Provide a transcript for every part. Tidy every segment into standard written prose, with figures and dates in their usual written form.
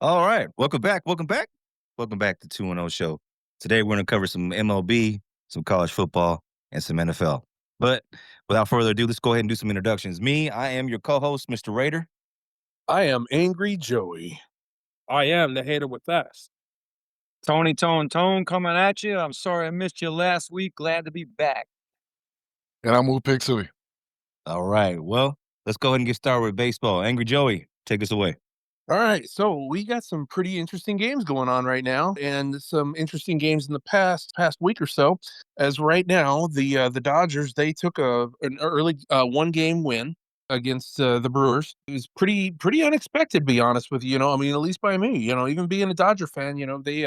All right. Welcome back. Welcome back. Welcome back to 2-0 Show. Today we're going to cover some MLB, some college football, and some NFL. But without further ado, let's go ahead and do some introductions. I am your co-host, Mr. Raider. I am Angry Joey. I am the hater with us. Tony Tone coming at you. I'm sorry I missed you last week. Glad to be back. And I'm Wu Pig Sui. All right. Well, let's go ahead and get started with baseball. Angry Joey, take us away. All right, so we got some pretty interesting games going on right now, and some interesting games in the past week or so. As right now, the Dodgers, they took an early 1-game win against the Brewers. It was pretty unexpected, to be honest with you. I mean, at least by me. Even being a Dodger fan, they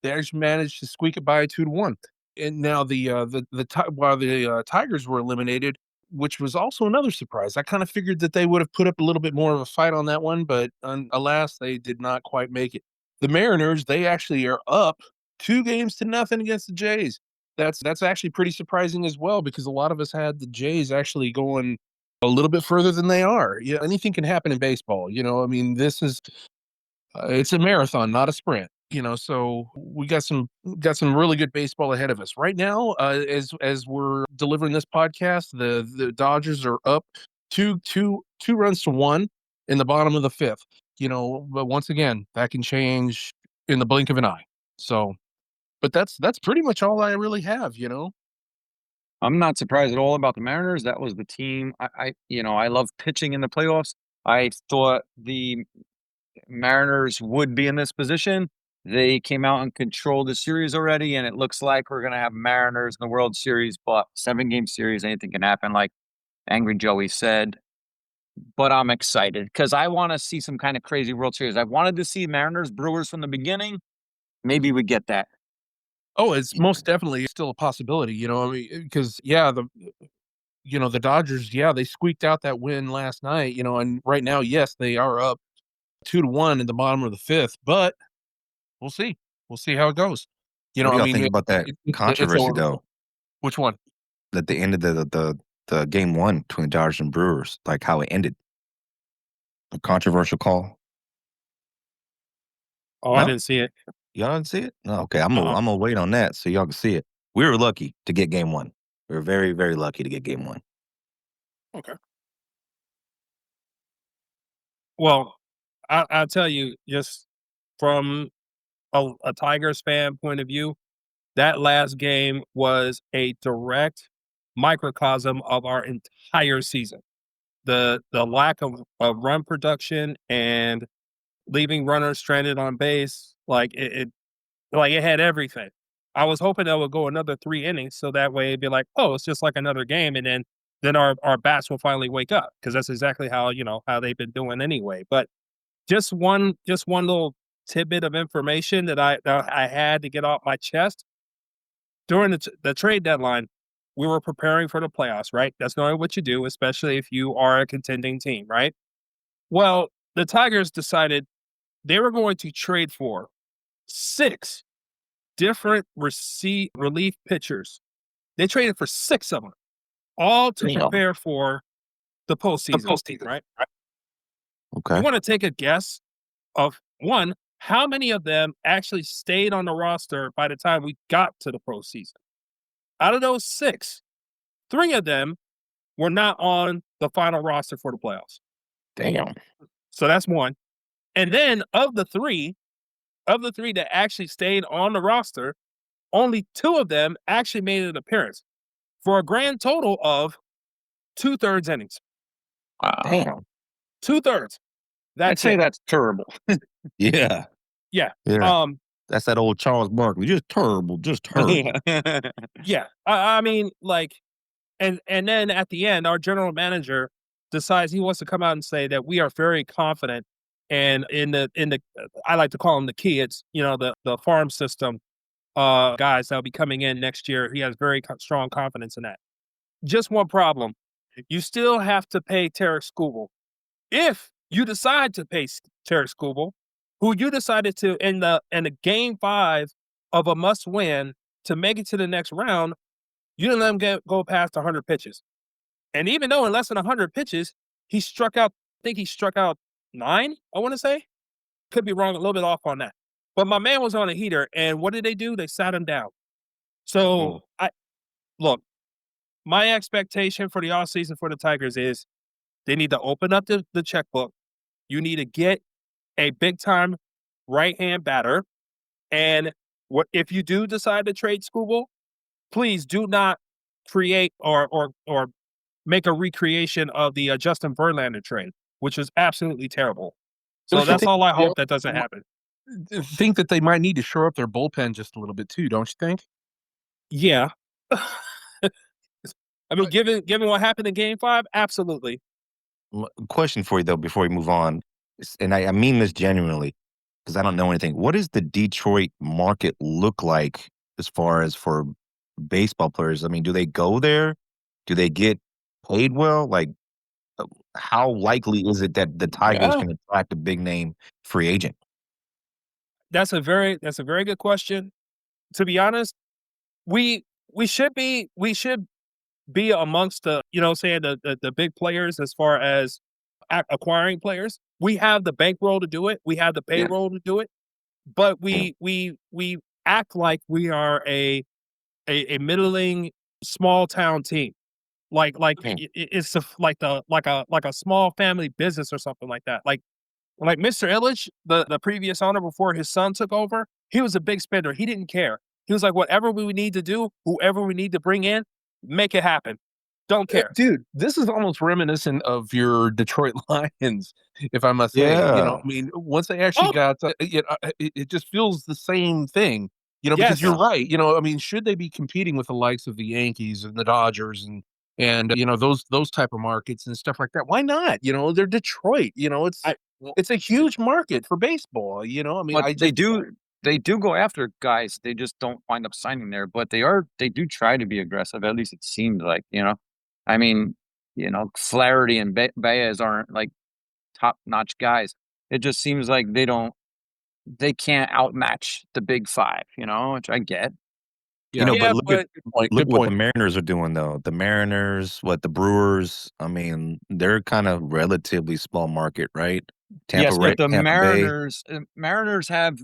actually managed to squeak it by 2-1. And now while the Tigers were eliminated, which was also another surprise. I kind of figured that they would have put up a little bit more of a fight on that one, but alas, they did not quite make it. The Mariners, they actually are up 2-0 against the Jays. That's actually pretty surprising as well, because a lot of us had the Jays actually going a little bit further than they are. Yeah, anything can happen in baseball. I mean, this is it's a marathon, not a sprint. So we got some really good baseball ahead of us right now. As we're delivering this podcast, the Dodgers are up two runs to one in the bottom of the fifth. But once again, that can change in the blink of an eye. So, but that's pretty much all I really have. I'm not surprised at all about the Mariners. That was the team. I love pitching in the playoffs. I thought the Mariners would be in this position. They came out and controlled the series already, and it looks like we're going to have Mariners in the World Series, but 7-game series, anything can happen, like Angry Joey said. But I'm excited because I want to see some kind of crazy World Series. I wanted to see Mariners Brewers from the beginning. Maybe we get that. Oh, it's most definitely still a possibility. I mean, because the Dodgers, they squeaked out that win last night. And right now, yes, they are up 2-1 in the bottom of the fifth, but we'll see. We'll see how it goes. What do I y'all mean, think about that controversy, though? Which one? At the end of the game one between Dodgers and Brewers, like how it ended. A controversial call. Oh, No? I didn't see it. Y'all didn't see it? No, okay. I'm gonna wait on that so y'all can see it. We were lucky to get game one. We were very, very lucky to get game one. Okay. Well, I'll tell you, just from a Tigers fan point of view, that last game was a direct microcosm of our entire season. The lack of run production and leaving runners stranded on base, like it had everything. I was hoping that would go another 3 innings, so that way it'd be like, oh, it's just like another game, and then our bats will finally wake up, because that's exactly how how they've been doing anyway. But just one little tidbit of information that I had to get off my chest during the trade deadline. We were preparing for the playoffs, right? That's normally what you do, especially if you are a contending team, right? Well, the Tigers decided they were going to trade for 6 different relief pitchers. They traded for 6 of them, all to prepare for the postseason, right? Okay. You want to take a guess of, one, how many of them actually stayed on the roster by the time we got to the postseason? Out of those 6, 3 of them were not on the final roster for the playoffs. Damn. So that's one. And then of the three that actually stayed on the roster, only 2 of them actually made an appearance, for a grand total of 2/3 innings. Wow. Damn. 2/3. I'd say that's terrible. Yeah. Yeah. Yeah. That's that old Charles Barkley. Just terrible. Yeah. I mean, like, and then at the end, our general manager decides he wants to come out and say that we are very confident, and in the I like to call them the kids, the farm system guys that'll be coming in next year. He has very strong confidence in that. Just one problem: you still have to pay Tarek Skubal. If you decide to pay Tarek Skubal, who you decided to in the game 5 of a must win to make it to the next round, you didn't let him go past 100 pitches. And even though in less than 100 pitches, he struck out, I think he struck out 9, I want to say. Could be wrong, a little bit off on that. But my man was on a heater, and what did they do? They sat him down. So I look, my expectation for the offseason for the Tigers is they need to open up the checkbook. You need to get a big time right hand batter. And what if you do decide to trade Scooble, please do not create or make a recreation of the Justin Verlander trade, which was absolutely terrible. So Don't you that's think all I they hope that doesn't happen. think that they might need to shore up their bullpen just a little bit too, don't you think? Yeah. I mean, given what happened in Game 5, absolutely. Question for you though, before we move on, and I mean this genuinely because I don't know anything. What does the Detroit market look like as far as for baseball players? I mean, do they go there? Do they get paid well? Like, how likely is it that the Tigers Yeah. can attract a big name free agent? That's a very good question. To be honest, we should be amongst the, saying the big players as far as acquiring players. We have the bankroll to do it. We have the Yeah. payroll to do it. But we act like we are a middling small town team. Like it's like a small family business or something like that. Like Mr. Illich, the previous owner before his son took over, he was a big spender. He didn't care. He was like, whatever we need to do, whoever we need to bring in, make it happen. Don't care. Dude, this is almost reminiscent of your Detroit Lions, if I must say. Yeah. I mean, once they actually got, it just feels the same thing. Because Yes. you're right. I mean, should they be competing with the likes of the Yankees and the Dodgers and those type of markets and stuff like that? Why not? They're Detroit. It's a huge market for baseball. I mean, But they do go after guys. They just don't wind up signing there. But they do try to be aggressive. At least it seemed like, I mean, Flaherty and Baez aren't like top notch guys. It just seems like they can't outmatch the big five, which I get. You know, Yeah, but but look what the Mariners are doing though. The Mariners, the Brewers. I mean, they're kind of relatively small market, right? Yes, but the Tampa Bay. Mariners have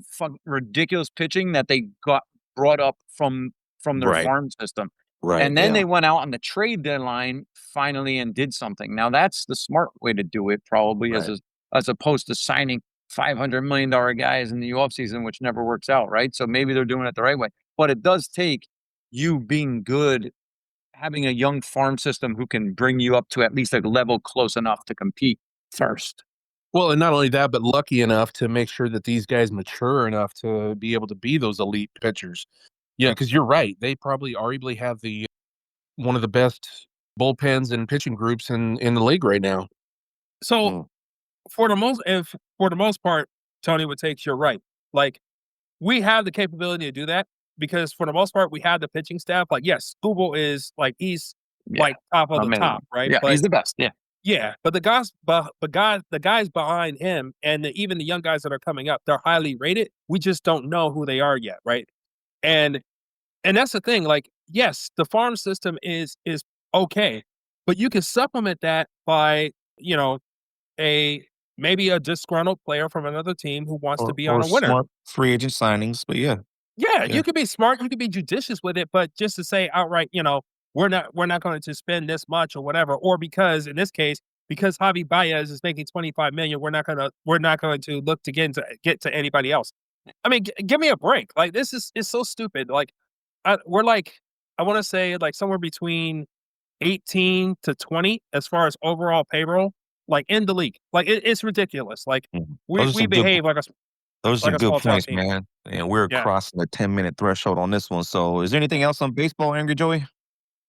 ridiculous pitching that they got brought up from their Right. farm system. Right. And then yeah. they went out on the trade deadline finally and did something. Now that's the smart way to do it, probably, Right. as opposed to signing $500 million guys in the offseason, which never works out, right? So maybe they're doing it the right way. But it does take you being good, having a young farm system who can bring you up to at least a level close enough to compete first. Well, and not only that, but lucky enough to make sure that these guys mature enough to be able to be those elite pitchers. Yeah, because you're right. They probably arguably have one of the best bullpens and pitching groups in the league right now. so for the most part, Tony would take you're right. Like, we have the capability to do that because for the most part, we have the pitching staff. Like, yes, Google is he's Yeah, like top of the amazing. top, right? Yeah, But he's the best. Yeah. yeah, but the guys behind him and even the young guys that are coming up, they're highly rated. We just don't know who they are yet, right? And that's the thing. Like, yes, the farm system is okay, but you can supplement that by maybe a disgruntled player from another team who wants to be on a winner. Smart free agent signings, but yeah. Yeah, Yeah. you could be smart, you could be judicious with it, but just to say outright, we're not going to spend this much or whatever, or because in this case, because Javi Baez is making 25 million, we're not going to look to get to anybody else. I mean, give me a break. Like, this is so stupid. Like, we're like, I want to say like somewhere between 18 to 20 as far as overall payroll, like in the league. Like, it's ridiculous. Like, Mhm. we Those are some good behave like a Those are like a good small town points, team. man. And we're Yeah. crossing the 10-minute threshold on this one. So, is there anything else on baseball, Angry Joey?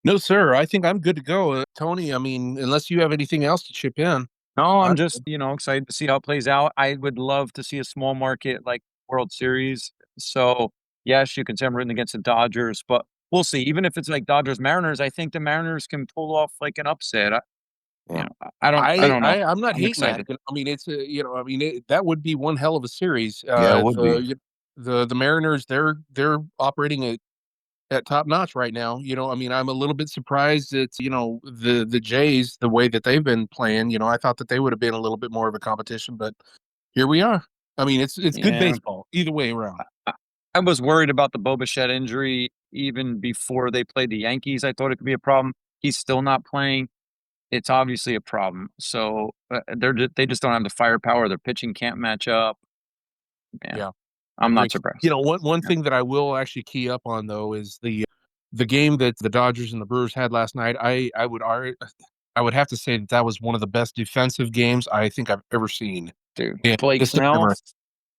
No, sir. I think I'm good to go. Tony, I mean, unless you have anything else to chip in. No, I'm I'm just, excited to see how it plays out. I would love to see a small market like World Series. So, yes, you can say I'm rooting against the Dodgers, but we'll see. Even if it's like Dodgers Mariners, I think the Mariners can pull off like an upset. Yeah. I don't know. I'm not I'm hating that. excited. I mean, it's that would be one hell of a series. Yeah, it would be. The Mariners, they're operating at top notch right now. I mean, I'm a little bit surprised that the Jays, the way that they've been playing. I thought that they would have been a little bit more of a competition, but here we are. I mean, it's good Yeah. baseball either way around. I was worried about the Bo Bichette injury even before they played the Yankees. I thought it could be a problem. He's still not playing. It's obviously a problem. So they just don't have the firepower. Their pitching can't match up. Yeah, I'm agree. not surprised. You know, one thing that I will actually key up on though is the game that the Dodgers and the Brewers had last night. I would have to say that was one of the best defensive games I think I've ever seen. Dude, Yeah, Blake just to Snell ever.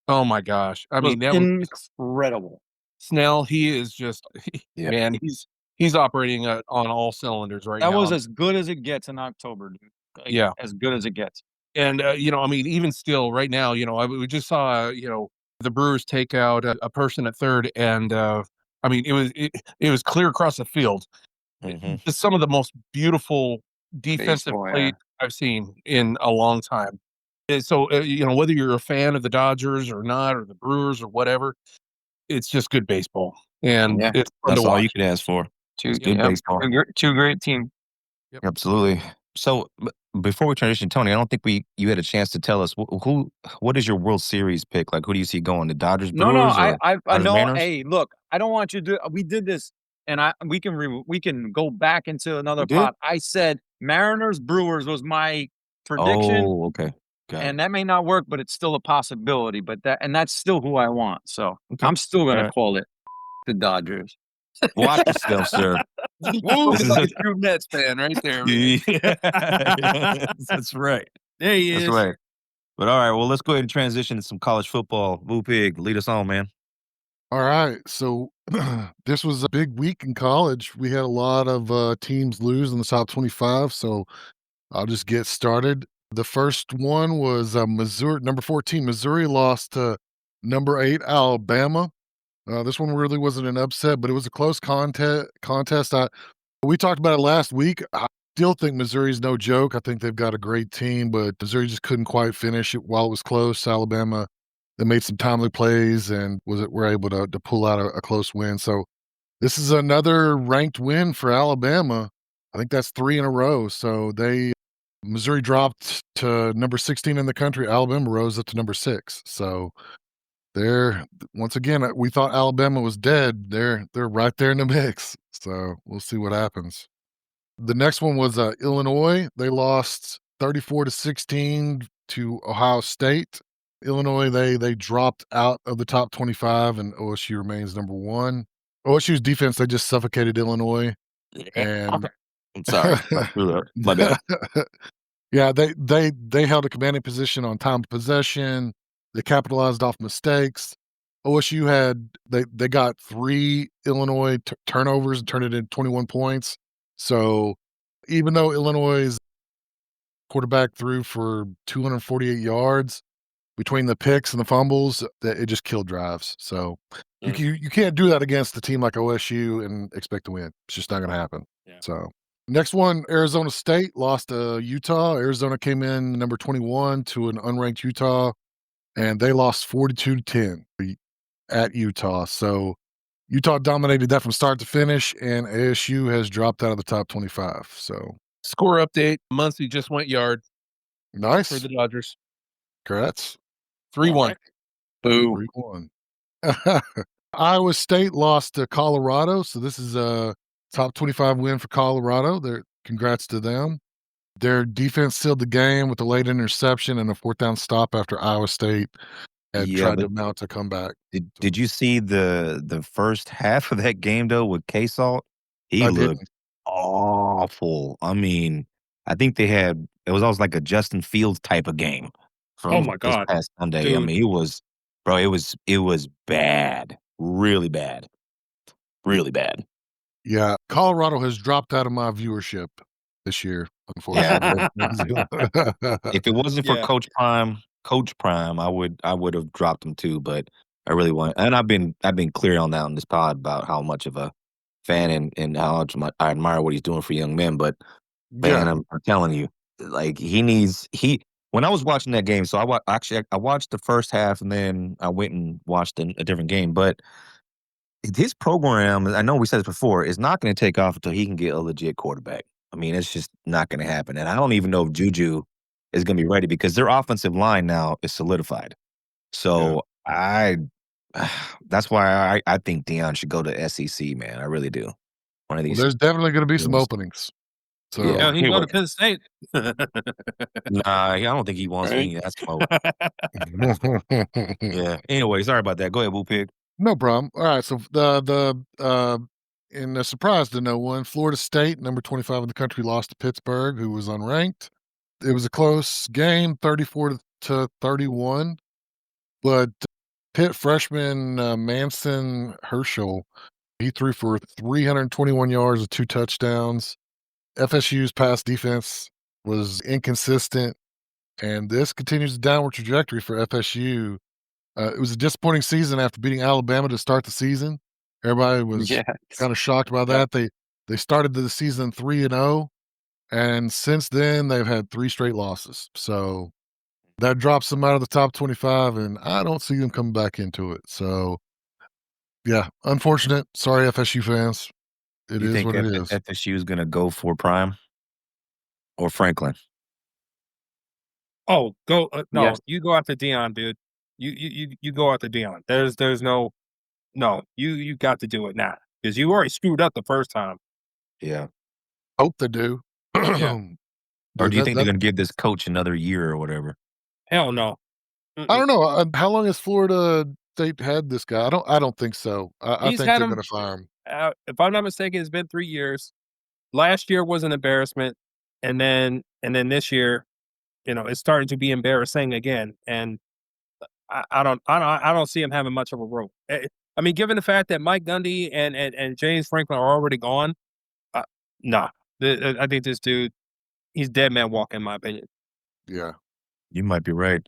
Oh my gosh! I was mean, that was incredible. Snell. He is just Yep. man. He's operating on all cylinders right That now. was as good as it gets in October, dude. Like, Yeah. as good as it gets. And you know, I mean, even still, right now, you know, we just saw, you know, the Brewers take out a person at third, and I mean, it was clear across the field. Mhm. Just some of the most beautiful defensive Baseball, play yeah. I've seen in a long time. And so, you know, whether you're a fan of the Dodgers or not, or the Brewers or whatever, it's just good baseball, and Yeah. it's fun That's to all watch. you can ask for. Two, It's good yep, baseball. two great teams. Absolutely. So before we transition, Tony, I don't think you had a chance to tell us what is your World Series pick? Like, who do you see going? The Dodgers, No, Brewers, I or Dodgers, know. Mariners? Hey, look, I don't want you to. We did this, and we can go back into another We did? pot. I said Mariners Brewers was my prediction, Oh, okay. Got and it. that may not work, but it's still a possibility. But that's still who I want. So Okay. I'm still gonna Alright. call it the Dodgers. Watch yourself, sir. Woo! This is Like a- a true Mets fan right there. Yeah. That's right. There he That's is. right. But all right, well, let's go ahead and transition to some college football. Woo Pig, lead us on, man. All right. So this was a big week in college. We had a lot of teams lose in the top 25. So I'll just get started. The first one was Missouri, number 14. Missouri lost to number 8, Alabama. This one really wasn't an upset, but it was a close contest. We talked about it last week. I still think Missouri's no joke. I think they've got a great team, but Missouri just couldn't quite finish it while it was close. Alabama, they made some timely plays and were able to pull out a close win. So this is another ranked win for Alabama. I think that's 3 in a row. So Missouri dropped to number 16 in the country. Alabama rose up to number 6. So they're once again, we thought Alabama was dead. They're right there in the mix. So we'll see what happens. The next one was Illinois. They lost 34-16 to Ohio State. Illinois, they dropped out of the top 25, and OSU remains number 1. OSU's defense, they just suffocated Illinois. And I'm sorry. I screwed up. My bad. yeah, they held a commanding position on time of possession. They capitalized off mistakes. OSU they got 3 Illinois turnovers and turned it into 21 points. So even though Illinois' quarterback threw for 248 yards between the picks and the fumbles, it just killed drives. So you can't do that against a team like OSU and expect to win. It's just not going to happen. Yeah. So next one, Arizona State lost to Utah. Arizona came in number 21 to an unranked Utah, and they lost 42-10 at Utah. So Utah dominated that from start to finish, and ASU has dropped out of the top 25. So Score update: Muncie just went yard for nice. the Dodgers. Congrats. 3-1. Boo. 3-1. Iowa State lost to Colorado. So this is a top 25 win for Colorado. Congrats to them. Their defense sealed the game with a late interception and a 4th down stop after Iowa State had Yeah, tried but to mount a comeback. did you see the first half of that game though with K-Salt? He I looked didn't. awful. I mean, I think it was almost like a Justin Fields type of game from my this God, past Sunday. I dude. mean, it was bad. Really bad. Really bad. Yeah, Colorado has dropped out of my viewership this year, unfortunately. If it wasn't for Yeah. Coach Prime, I would have dropped him too, but I really want, and I've been clear on that on this pod about how much of a fan and how much I admire what he's doing for young men, but man, Yeah, I'm telling you, like when I was watching that game, so I watched the first half and then I went and watched a different game, but his program, I know we said this before, is not going to take off until he can get a legit quarterback. I mean, it's just not going to happen. And I don't even know if Juju is going to be ready because their offensive line now is solidified. So that's why I think Deion should go to SEC, man. I really do. One of Well, these there's definitely going to be some schools. openings. So Yeah. Hell, he can go Anyway, to Penn State. nah, I don't think he wants Right. me. That's smoke. Yeah. Anyway, sorry about that. Go ahead, Boo Pig. no problem. All right, so in a surprise to no one, Florida State, number 25 in the country, lost to Pittsburgh, who was unranked. It was a close game, 34-31, but Pitt freshman Manson Herschel, he threw for 321 yards with 2 touchdowns. FSU's pass defense was inconsistent, and this continues the downward trajectory for FSU. It was a disappointing season after beating Alabama to start the season. Everybody was Yes. kind of shocked by that. They started the season 3-0, and since then they've had 3 straight losses. So that drops them out of the top 25, and I don't see them coming back into it. So yeah, unfortunate. Sorry, FSU fans. It You is think what it is. FSU is going to go for Prime or Franklin? Oh, go no, Yes. you go after Dion, dude. You go after Dion. There's no you got to do it now because you already screwed up the first time. Yeah. Hope they do. Yeah. Or Dude, do you think they're going to give this coach another year or whatever? Hell no. I don't know. How long has Florida State had this guy? I don't think so. I He's think had they're him. going to fire him. If I'm not mistaken, it's been 3 years. Last year was an embarrassment, and then this year, it's starting to be embarrassing again. And I don't see him having much of a role. I mean, given the fact that Mike Gundy and James Franklin are already gone, nah. I think this dude, he's dead man walking, in my opinion. Yeah. You might be right.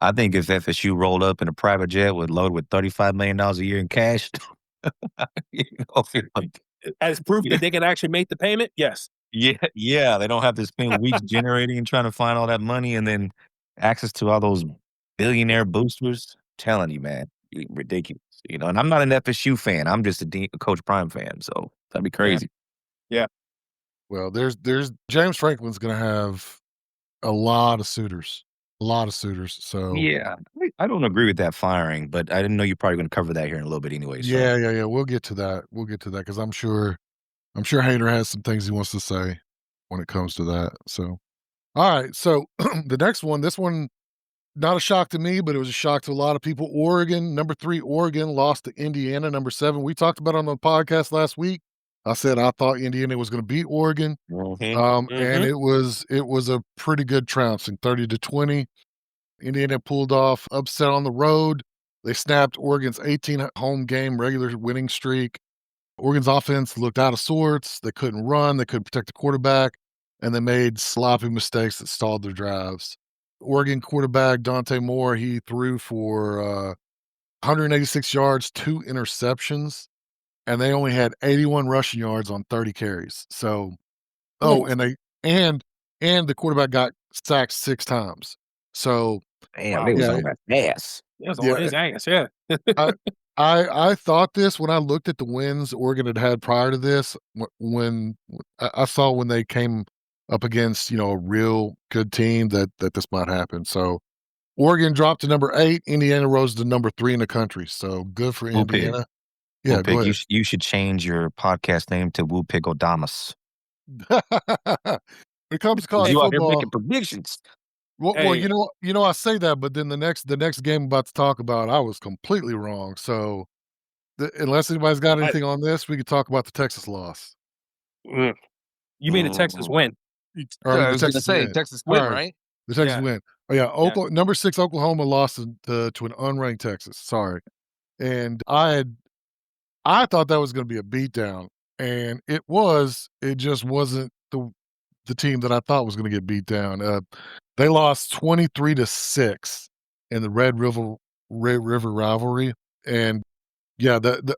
I think if FSU rolled up in a private jet loaded with $35 million a year in cash, As proof that they can actually make the payment, yes. yeah, they don't have to spend weeks generating and trying to find all that money and then access to all those billionaire boosters. Telling you, man, ridiculous. And I'm not an FSU fan. I'm just a Coach Prime fan. So that'd be crazy. Well, there's James Franklin's going to have a lot of suitors. So Yeah, I don't agree with that firing, but I didn't know you're probably going to cover that here in a little bit anyway. So. yeah. We'll get to that. Because I'm sure Hader has some things he wants to say when it comes to that. So, all right. So the next one, this one, not a shock to me, but it was a shock to a lot of people. Oregon, number 3, Oregon lost to Indiana, number 7. We talked about it on the podcast last week. I said I thought Indiana was going to beat Oregon, and it was a pretty good trouncing, 30-20. Indiana pulled off upset on the road. They snapped Oregon's 18 home game regular winning streak. Oregon's offense looked out of sorts. They couldn't run. They couldn't protect the quarterback, and they made sloppy mistakes that stalled their drives. Oregon quarterback Dante Moore, he threw for 186 yards, 2 interceptions, and they only had 81 rushing yards on 30 carries. So, and the quarterback got sacked 6 times. So, Damn, Wow. they was Yeah. on that ass. It was Yeah. on his ass, yeah. I thought this when I looked at the wins Oregon had prior to this. When I saw when they came up against a real good team that this might happen. So Oregon dropped to number 8. Indiana rose to number 3 in the country. So good for Woo Pig. Indiana. Yeah, Woo go Pig, ahead. you should change your podcast name to Woo Pig Odamas. When it comes to college You out here football, making predictions. well, Hey. I say that, but then the next game I'm about to talk about, I was completely wrong. So unless anybody's got anything on this, we could talk about the Texas loss. You mean the Texas win? Or I the was going to Texas say win. Texas win, All right. right? The Texas Yeah. win. Oh yeah, number 6 Oklahoma lost to an unranked Texas. Sorry, and I thought that was going to be a beatdown, and it was. It just wasn't the team that I thought was going to get beat down. They lost 23-6 in the Red River rivalry, and yeah, the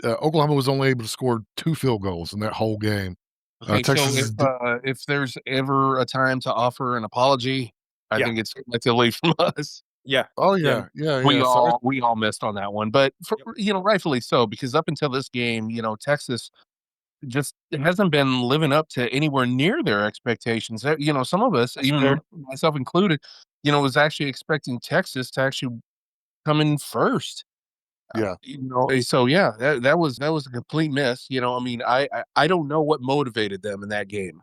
Oklahoma was only able to score 2 field goals in that whole game. Okay, Texas so if there's ever a time to offer an apology, I Yeah. think it's collectively from us. Yeah. Oh Yeah. yeah. We Sorry. all missed on that one, but rightfully so, because up until this game, Texas just hasn't been living up to anywhere near their expectations. Some of us, even myself included, was actually expecting Texas to actually come in first. Yeah. So yeah, that was a complete miss. I mean, I don't know what motivated them in that game.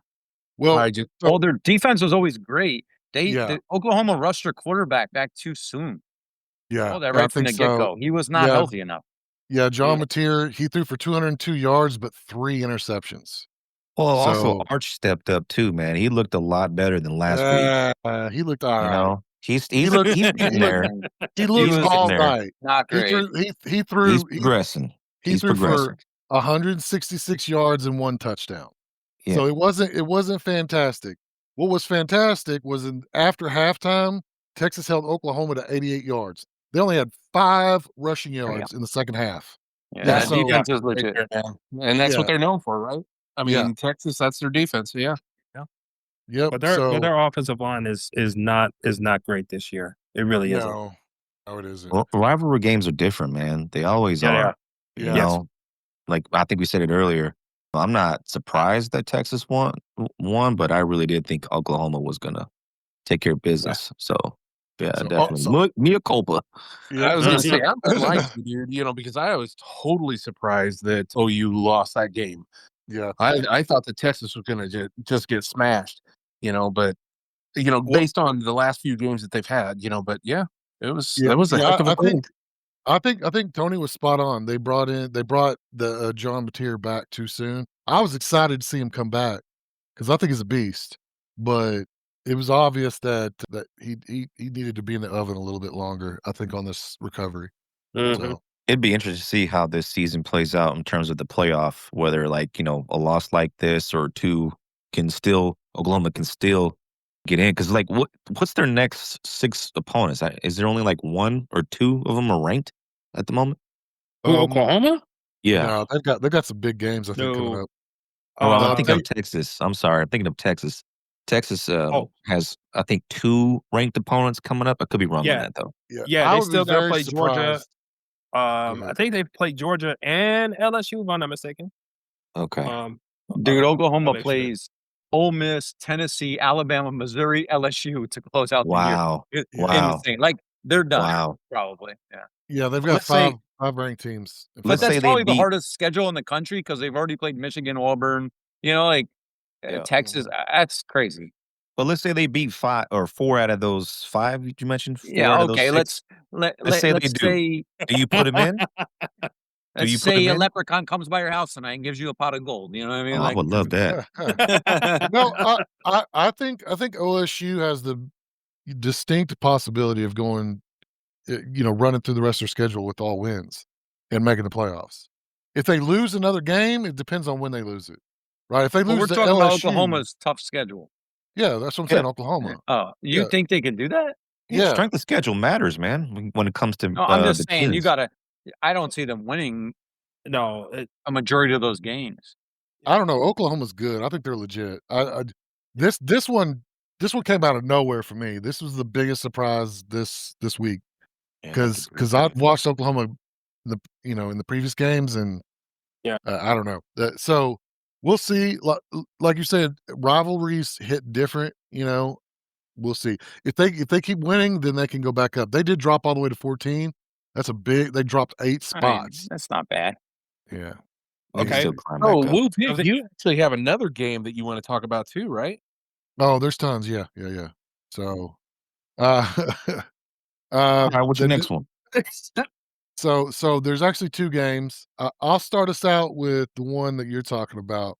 Well, I just so, Well, their defense was always great. yeah, The Oklahoma rushed their quarterback back too soon. yeah, Oh, that I right from think the so. get-go. He was not Yeah, healthy enough. yeah. John Yeah. Mateer, he threw for 202 yards, but 3 interceptions. Well, also So Arch stepped up too, man. He looked a lot better than last week. he looked all You right. know, he's He looked he's he getting looked there. he He looked He's was getting all there. right. not He great. he threw He's progressing. he He's threw for progressing. 166 yards and 1 touchdown. Yeah. So it wasn't fantastic. What was fantastic was after halftime, Texas held Oklahoma to 88 yards. They only had 5 rushing yards in the second half. Yeah, Yeah, that so defense is right legit. there, man. And that's yeah, what they're known for, right? I yeah, mean, Texas, that's their defense. Yeah. yep. But So their offensive line is not great this year. It really isn't. no, it isn't. Well, rivalry games are different, man. They always Yeah, they are. are. You Yeah. Yes. know, like I think we said it earlier. I'm not surprised that Texas won, but I really did think Oklahoma was gonna take care of business. So yeah, So, definitely. Mea culpa. yeah, I was going to Yeah. say, I'm like you, dude, because I was totally surprised that OU lost that game. yeah. I thought that Texas was going to just get smashed, but, based on the last few games that they've had, but yeah, that was a Yeah, heck of a thing. I think Tony was spot on. They brought the John Mateer back too soon. I was excited to see him come back because I think he's a beast, but it was obvious that he needed to be in the oven a little bit longer. I think on this recovery. Mhm. So It'd be interesting to see how this season plays out in terms of the playoff, whether a loss like this or two Oklahoma can still get in. Cause what's their next 6 opponents? Is there only like 1 or 2 of them are ranked at the moment? Who, Oklahoma? Yeah. no, they've got some big games I think coming No. up. Well, I'm Uh, thinking they- of Texas. I'm sorry. I'm thinking of Texas. Texas Oh. has, I think, 2 ranked opponents coming up. I could be wrong on Yeah. that though. Yeah, I they would be still got to very play Georgia. surprised. I ahead. think they played Georgia and LSU, if I'm not mistaken. Okay. Dude, Oklahoma I'll make sure. plays Ole Miss, Tennessee, Alabama, Missouri, LSU to close out the year. Wow. It- Wow. Insane. Like they're done. Wow. Probably. Yeah. Yeah, they've got Let's say- 5 ranked teams. But Let's that's say they probably the beat- hardest schedule in the country because they've already played Michigan, Auburn, Yeah. Texas. That's crazy. But let's say they beat 5 or 4 out of those 5 you mentioned. 4 Yeah, out of those okay. 6. Let's say they let's do. say Do you put them in? let's you put say them a in? leprechaun comes by your house tonight and gives you a pot of gold. You know what I mean? Oh, I would love that. No, I think OSU has the distinct possibility of going, running through the rest of their schedule with all wins and making the playoffs. If they lose another game, it depends on when they lose it, right? If they But lose we're to talking LSU, about Oklahoma's tough schedule. yeah, that's what I'm saying. Oklahoma, Oh, you Yeah. think they can do that? yeah, Strength of schedule matters, man, when it comes to No, I'm just the saying you teams. gotta. I don't see them winning No, a majority of those games. I don't know. Oklahoma's good. I think they're legit. This one came out of nowhere for me. This was the biggest surprise this week Yeah, that's a because great I've watched Oklahoma, in the previous games, and Yeah. I don't know. So we'll see. Like you said, rivalries hit different. We'll see if they keep winning, then they can go back up. They did drop all the way to 14. They dropped 8 I mean, spots. that's not bad. Yeah. They can Okay. still climb Oh, back up. Whoop, you actually have another game that you want to talk about too, right? Oh, there's tons. Yeah. So, All right, what's your the- next one? So there's actually 2 games. I'll start us out with the one that you're talking about.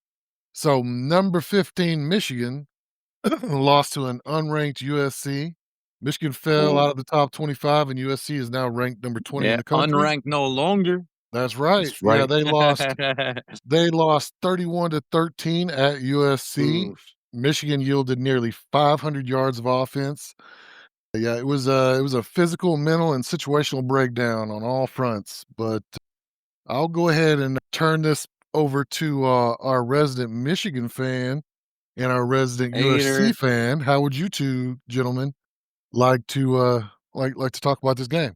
So number 15, Michigan lost to an unranked USC. Michigan fell out of the top 25, and USC is now ranked number 20 in Yeah, the country. unranked no longer. That's right. That's right. Yeah, they lost. They lost 31-13 at USC. Michigan yielded nearly 500 yards of offense. Yeah, it was a physical, mental, and situational breakdown on all fronts. But I'll go ahead and turn this over to our resident Michigan fan and our resident Hater. USC fan. How would you two gentlemen like to talk about this game?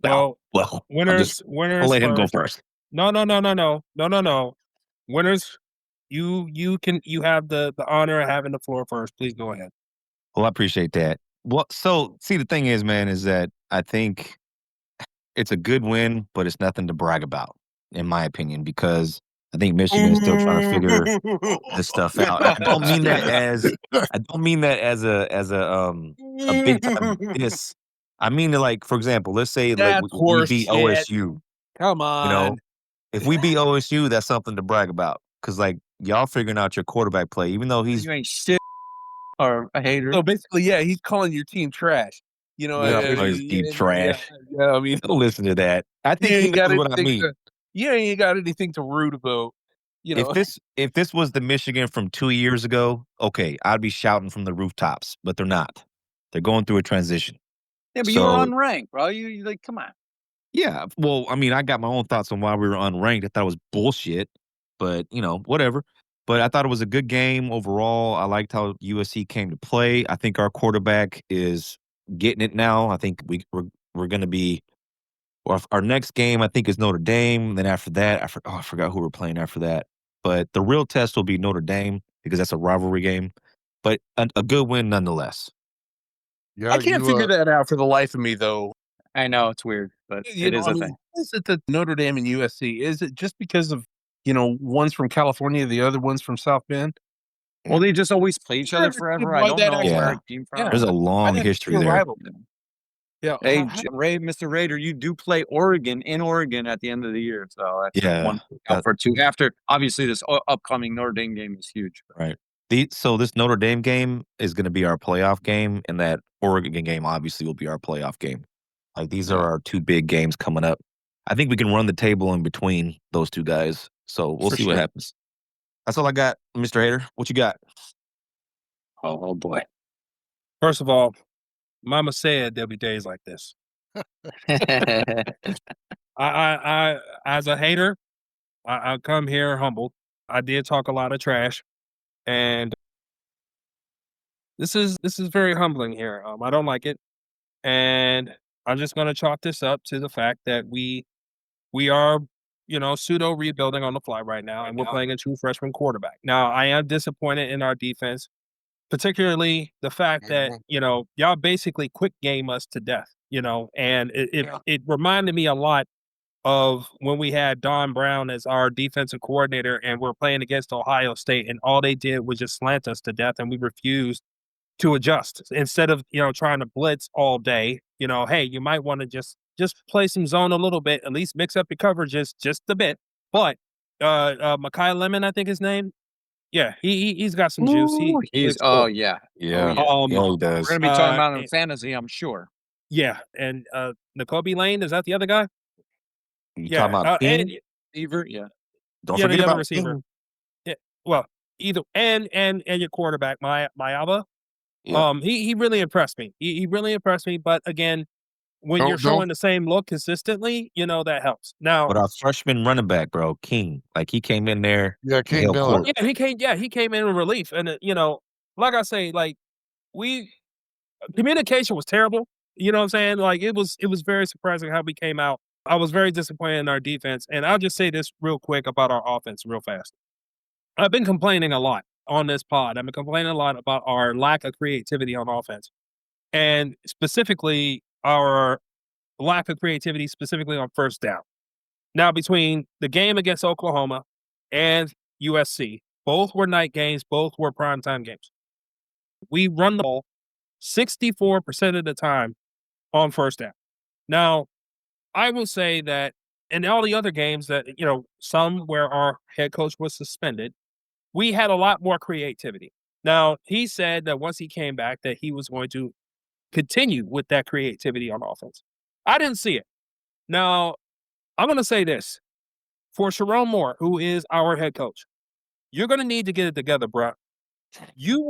well, Well, winners I'll let him go first. first. No. Winners, you have the honor of having the floor first. Please go ahead. Well, I appreciate that. Well, so see, the thing is, man, is that I think it's a good win, but it's nothing to brag about, in my opinion, because I think Michigan is still trying to figure this stuff out. And I don't mean that as a big time diss. I mean to, like, for example, let's say like That's we horse beat shit. OSU. Come You know, on. if we beat OSU, that's something to brag about. Cause like y'all figuring out your quarterback play, even though he's You ain't shit or a hater. So basically, yeah, he's calling your team trash. You know, yeah, and always deep yeah, trash. I mean, Don't listen to that. I think you he ain't got knows what I anything mean. to, you ain't got anything to root about. You If know, this was the Michigan from 2 years ago, okay, I'd be shouting from the rooftops, but they're not. They're going through a transition. Yeah, but you were So, unranked, bro. You like, come on. yeah, well, I mean, I got my own thoughts on why we were unranked. I thought it was bullshit, but, whatever. But I thought it was a good game overall. I liked how USC came to play. I think our quarterback is getting it now. I think we're going to be our next game, I think, is Notre Dame. Then after that, I forgot who we're playing after that. But the real test will be Notre Dame because that's a rivalry game. But a good win nonetheless. Yeah, I can't you figure that out for the life of me, though. I know it's weird, but You it know, is I a mean, thing. why is it that Notre Dame and USC? Is it just because of one's from California, the other one's from South Bend? Well, they just always play each other forever. I Why don't that know actually- where Yeah. it came Yeah. from. There's a long Why that history actually a there. rival? Yeah, Hey, how- Mr. Raider, you do play Oregon in Oregon at the end of the year, so that's Yeah, one to look out for too. After obviously this upcoming Notre Dame game is huge. right. So this Notre Dame game is going to be our playoff game, and that Oregon game obviously will be our playoff game. Like these are our two big games coming up. I think we can run the table in between those two guys. So we'll For see what sure. happens. That's all I got, Mr. Hater. What you got? Oh boy. First of all, Mama said there'll be days like this. I as a hater, I come here humbled. I did talk a lot of trash, and this is very humbling here. I don't like it, and I'm just going to chalk this up to the fact that we are pseudo rebuilding on the fly right now, and we're playing a true freshman quarterback. Now, I am disappointed in our defense, particularly the fact that y'all basically quick game us to death. And it reminded me a lot of when we had Don Brown as our defensive coordinator and we're playing against Ohio State, and all they did was just slant us to death, and we refused to adjust. Instead of trying to blitz all day, hey, you might want to just play some zone a little bit, at least mix up your coverages just a bit. But Makai Lemon, I think his name, yeah, he's got some juice. Ooh, He's yeah. Yeah, yeah. he We're does. gonna be talking about him in and- fantasy, I'm sure. yeah, and N'Kobe Lane, is that the other guy? You Yeah, talking about King? and Receiver, yeah. Don't yeah, forget the other about receiver. King. Yeah, well, either and your quarterback, Mayaba. Yeah. He really impressed me. He really impressed me. But again, when Don't- you're showing don't- the same look consistently, that helps. Now, But our freshman running back, bro, King, like he came in there. Yeah, to King help Miller. court. he came in with relief, and like I say, like communication was terrible. You know what I'm saying? Like it was very surprising how we came out. I was very disappointed in our defense, and I'll just say this real quick about our offense, real fast. I've been complaining a lot on this pod. I've been complaining a lot about our lack of creativity on offense, and specifically our lack of creativity, specifically on first down. Now, between the game against Oklahoma and USC, both were night games, both were primetime games. We run the ball 64% of the time on first down. Now, I will say that in all the other games that, some where our head coach was suspended, we had a lot more creativity. Now, he said that once he came back that he was going to continue with that creativity on offense. I didn't see it. Now, I'm going to say this. For Sharon Moore, who is our head coach, you're going to need to get it together, bro. You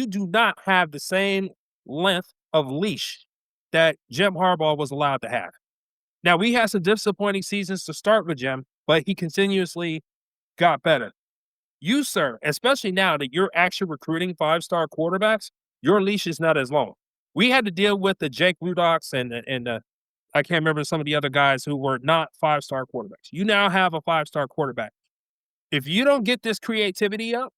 do not have the same length of leash that Jim Harbaugh was allowed to have. Now, we had some disappointing seasons to start with Jim, but he continuously got better. You, sir, especially now that you're actually recruiting 5-star quarterbacks, your leash is not as long. We had to deal with the Jake Rudocks and I can't remember some of the other guys who were not 5-star quarterbacks. You now have a 5-star quarterback. If you don't get this creativity up,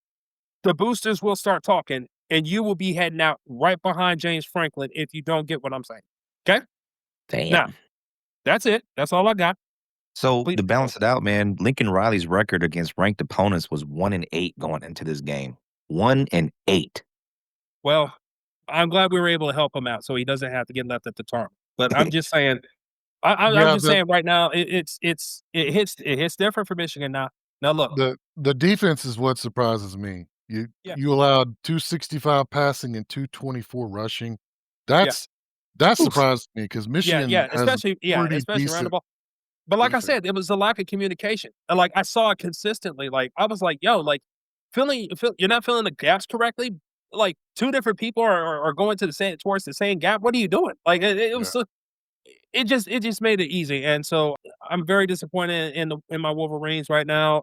the boosters will start talking, and you will be heading out right behind James Franklin if you don't get what I'm saying. Okay? Damn. Now, that's it. That's all I got. So Please to go. balance it out, man, Lincoln Riley's record against ranked opponents was 1-8 going into this game. 1-8. Well, I'm glad we were able to help him out so he doesn't have to get left at the target. But I'm just saying, I'm Yeah, just saying right now, it hits different for Michigan now. Now look, the defense is what surprises me. You Yeah. you allowed 265 passing and 224 rushing. Yeah. That Oof. surprised me because Michigan has especially pretty especially around the decent ball. But like I defense. said, it was a lack of communication. And like I saw it consistently. Like I was like, yo, like you're not filling the gaps correctly. Like two different people are going to towards the same gap. What are you doing? Like it was Yeah. it just made it easy. And so I'm very disappointed in my Wolverines right now.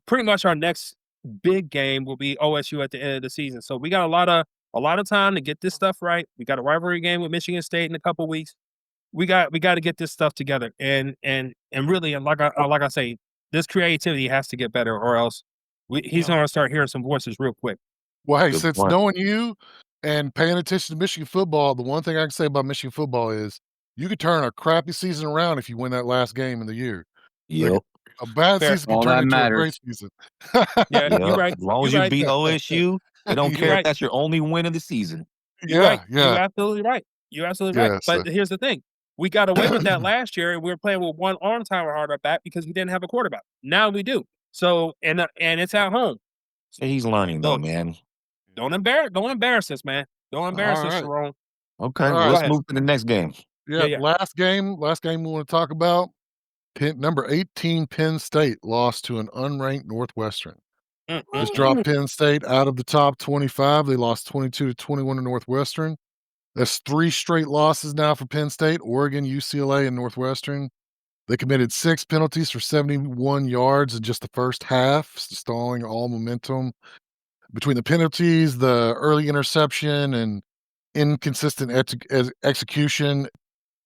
Pretty much our next big game will be OSU at the end of the season. So we got a lot of time to get this stuff right. We got a rivalry game with Michigan State in a couple weeks. We got to get this stuff together. And really, and like I say, this creativity has to get better, or else he's going to start hearing some voices real quick. Well, hey, Good since point. knowing you and paying attention to Michigan football, the one thing I can say about Michigan football is you could turn a crappy season around if you win that last game in the year. Like Yep. a bad Fair. season can All turn that into a matters. great season. Yeah, you're Yep. right. As long as You're you right. beat OSU, they don't You're care if right. that's your only win of the season. You're right. Yeah, You're yeah, absolutely right. You're absolutely right. yeah. But here's the thing. We got away with that last year, and we were playing with one arm timer hard our back because we didn't have a quarterback. Now we do. So and it's at home. So he's learning though, So man. don't embarrass us, man. Don't embarrass All us, right. Sharon. Okay, All well, right. let's ahead. move to the next game. Yeah, Yeah. last game we want to talk about. Number 18 Penn State lost to an unranked Northwestern. This dropped Penn State out of the top 25. They lost 22-21 to Northwestern. That's 3 straight losses now for Penn State, Oregon, UCLA, and Northwestern. They committed 6 penalties for 71 yards in just the first half, stalling all momentum. Between the penalties, the early interception, and inconsistent execution,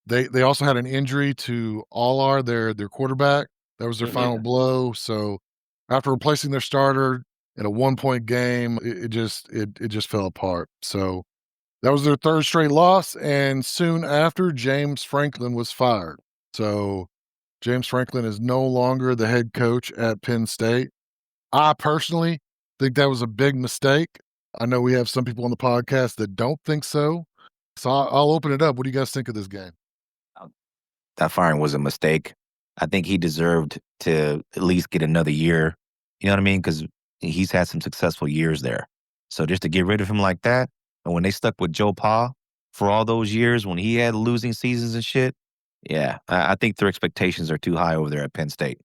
they also had an injury to Allar, their quarterback. That was their final blow. So after replacing their starter in a 1-point game, it just fell apart. So that was their 3rd straight loss, and soon after, James Franklin was fired. So James Franklin is no longer the head coach at Penn State. I personally think that was a big mistake. I know we have some people on the podcast that don't think so. So I'll open it up. What do you guys think of this game? That firing was a mistake. I think he deserved to at least get another year. You know what I mean? Because he's had some successful years there. So just to get rid of him like that, and when they stuck with Joe Pa for all those years when he had losing seasons and shit, yeah, I think their expectations are too high over there at Penn State.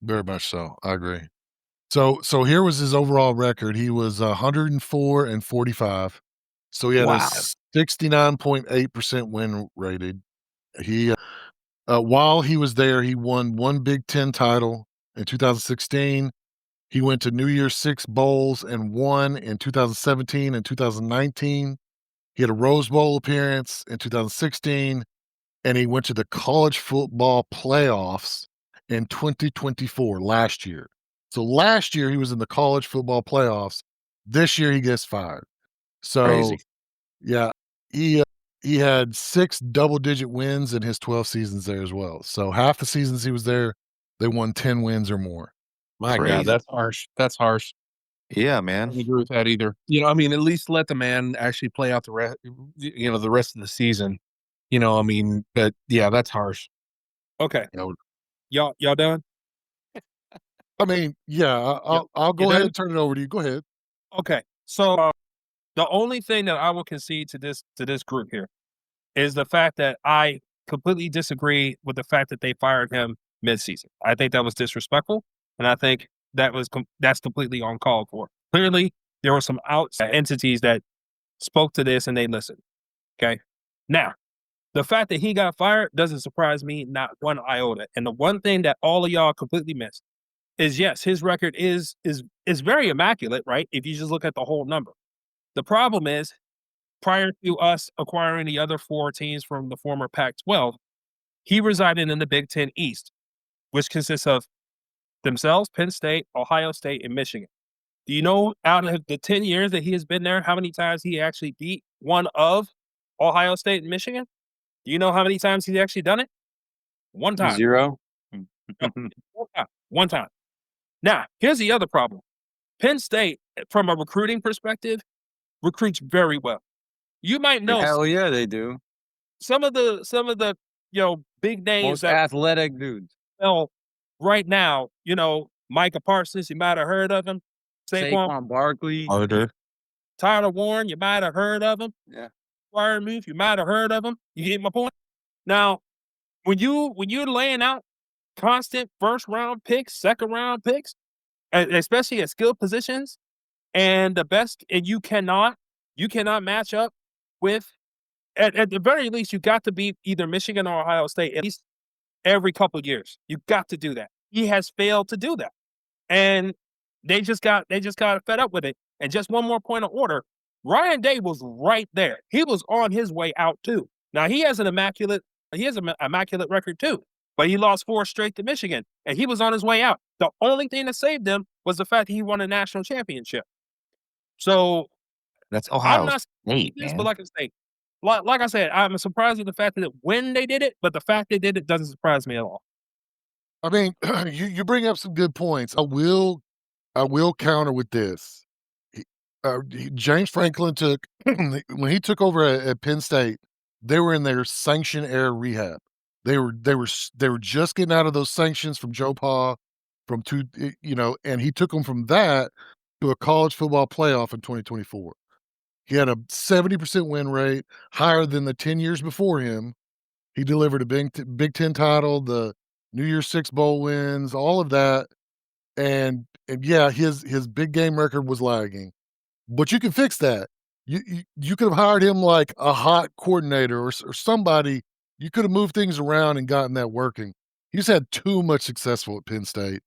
Very much so. I agree. So here was his overall record. He was 104-45. So he had Wow. a 69.8% win rated. He while he was there, he won 1 Big Ten title in 2016. He went to New Year's 6 bowls and won in 2017 and 2019. He had a Rose Bowl appearance in 2016, and he went to the college football playoffs in 2024, last year. So last year he was in the college football playoffs. This year he gets fired. So Crazy. yeah, he had 6 double-digit wins in his 12 seasons there as well. So half the seasons he was there, they won 10 wins or more. My Crazy. God, that's harsh. That's harsh. Yeah, I man. don't agree with that either. I mean, at least let the man actually play out the rest. The rest of the season. I mean, but yeah, that's harsh. Okay. You know, Y'all done? I mean, yeah, I'll go You ahead done? and turn it over to you. Go ahead. Okay. So the only thing that I will concede to this group here is the fact that I completely disagree with the fact that they fired him midseason. I think that was disrespectful, and I think that's completely uncalled for. Clearly, there were some outside entities that spoke to this and they listened. Okay. Now, the fact that he got fired doesn't surprise me not one iota. And the one thing that all of y'all completely missed is yes, his record is very immaculate, right? If you just look at the whole number. The problem is, prior to us acquiring the other 4 teams from the former Pac-12, he resided in the Big Ten East, which consists of themselves, Penn State, Ohio State, and Michigan. Do you know out of the 10 years that he has been there, how many times he actually beat one of Ohio State and Michigan? Do you know how many times he's actually done it? One time. 0. No, one time. One time. Now, here's the other problem. Penn State, from a recruiting perspective, recruits very well. You might know Hell yeah, they do. some of the big names Most that athletic dudes. well right now, Micah Parsons, you might have heard of him. Saquon Barkley. Harder. Tyler Warren, you might have heard of him. Yeah. Move, you might have heard of him. You get my point? Now, when you're laying out constant first round picks, second round picks, especially at skill positions, and the best, and you cannot match up with at the very least, you got to beat either Michigan or Ohio State at least every couple of years. You got to do that. He has failed to do that. And they just got fed up with it. And just one more point of order. Ryan Day was right there. He was on his way out too. Now he has an immaculate record too. But he lost 4 straight to Michigan. And he was on his way out. The only thing that saved him was the fact that he won a national championship. So That's I'm Ohio not State, this, man. but like I said, I'm surprised at the fact that when they did it, but the fact they did it doesn't surprise me at all. I mean, you bring up some good points. I will counter with this. James Franklin took when he took over at Penn State, they were in their sanction era rehab. They were just getting out of those sanctions from Joe Pa, and he took them from that to a college football playoff in 2024. He had a 70% win rate, higher than the 10 years before him. He delivered a Big Ten title, the New Year's Six bowl wins, all of that. And yeah, his big game record was lagging. But you can fix that. You could have hired him like a hot coordinator or somebody. You could have moved things around and gotten that working. He's had too much successful at Penn State.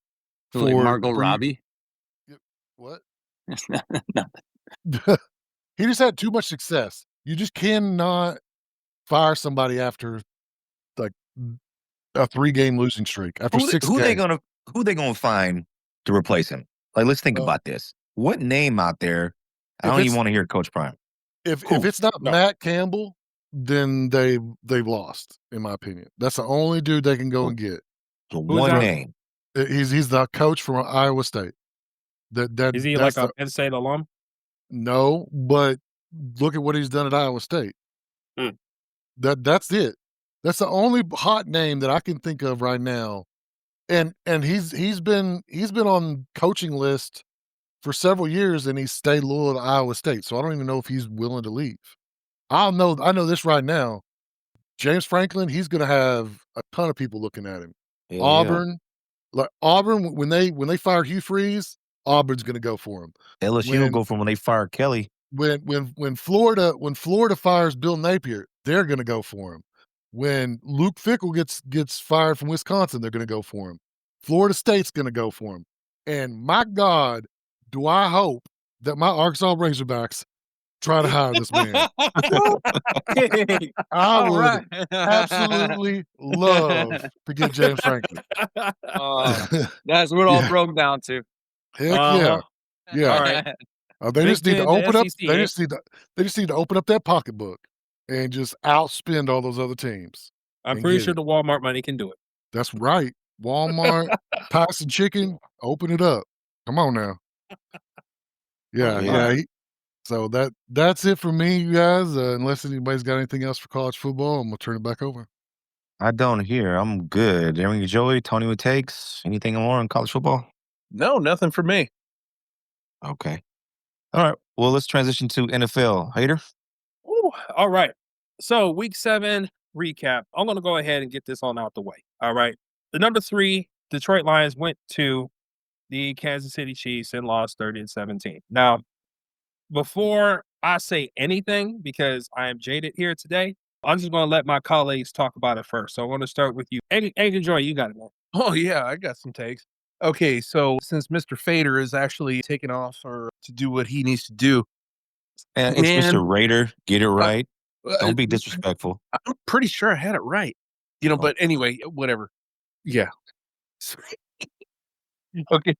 Like Margot Robbie. What? No. He just had too much success. You just cannot fire somebody after like a 3-game losing streak. After 6 Who games. they gonna find to replace him? Like, let's think about this. What name out there? I don't even want to hear Coach Prime. If it's not Matt Campbell, then they've lost, in my opinion. That's the only dude they can go and get. So one name. He's the coach from Iowa State. Is he like a Penn State alum? No, but look at what he's done at Iowa State. That's it. That's the only hot name that I can think of right now. And he's been on coaching list for several years, and he stayed loyal to Iowa State. So I don't even know if he's willing to leave. I know this right now. James Franklin, he's going to have a ton of people looking at him. Yeah, Auburn, when they fired Hugh Freeze, Auburn's going to go for him. LSU will go from when they fired Kelly. When Florida fires Bill Napier, they're going to go for him. When Luke Fickell gets fired from Wisconsin, they're going to go for him. Florida State's going to go for him. And my God, do I hope that my Arkansas Razorbacks try to hire this man. I would absolutely love to get James Franklin. That's what it all broke down to. Heck yeah. Yeah. All right. They just need to open up. SEC, They just need to open up that pocketbook and just outspend all those other teams. I'm and pretty get sure it. the Walmart money can do it. That's right. Walmart, Tyson Chicken, open it up. Come on now. Yeah, Yeah. So that's it for me, you guys. Unless anybody's got anything else for college football, I'm gonna turn it back over. I don't hear. I'm good. Joey, Tony with takes. Anything more on college football? No, nothing for me. Okay. All right. Well, let's transition to NFL. Hater? Ooh, all right. So week 7 recap. I'm going to go ahead and get this on out the way. All right. The number 3 Detroit Lions went to the Kansas City Chiefs and lost 30-17. Now, before I say anything, because I am jaded here today, I'm just going to let my colleagues talk about it first. So I want to start with you. Agent Joy, you got it, man. Oh, yeah, I got some takes. Okay, so since Mr. Fader is actually taking off or to do what he needs to do. And it's Mr. Raider. Get it right. Don't be uh, disrespectful. I'm pretty sure I had it right. But anyway, whatever. Yeah. Okay.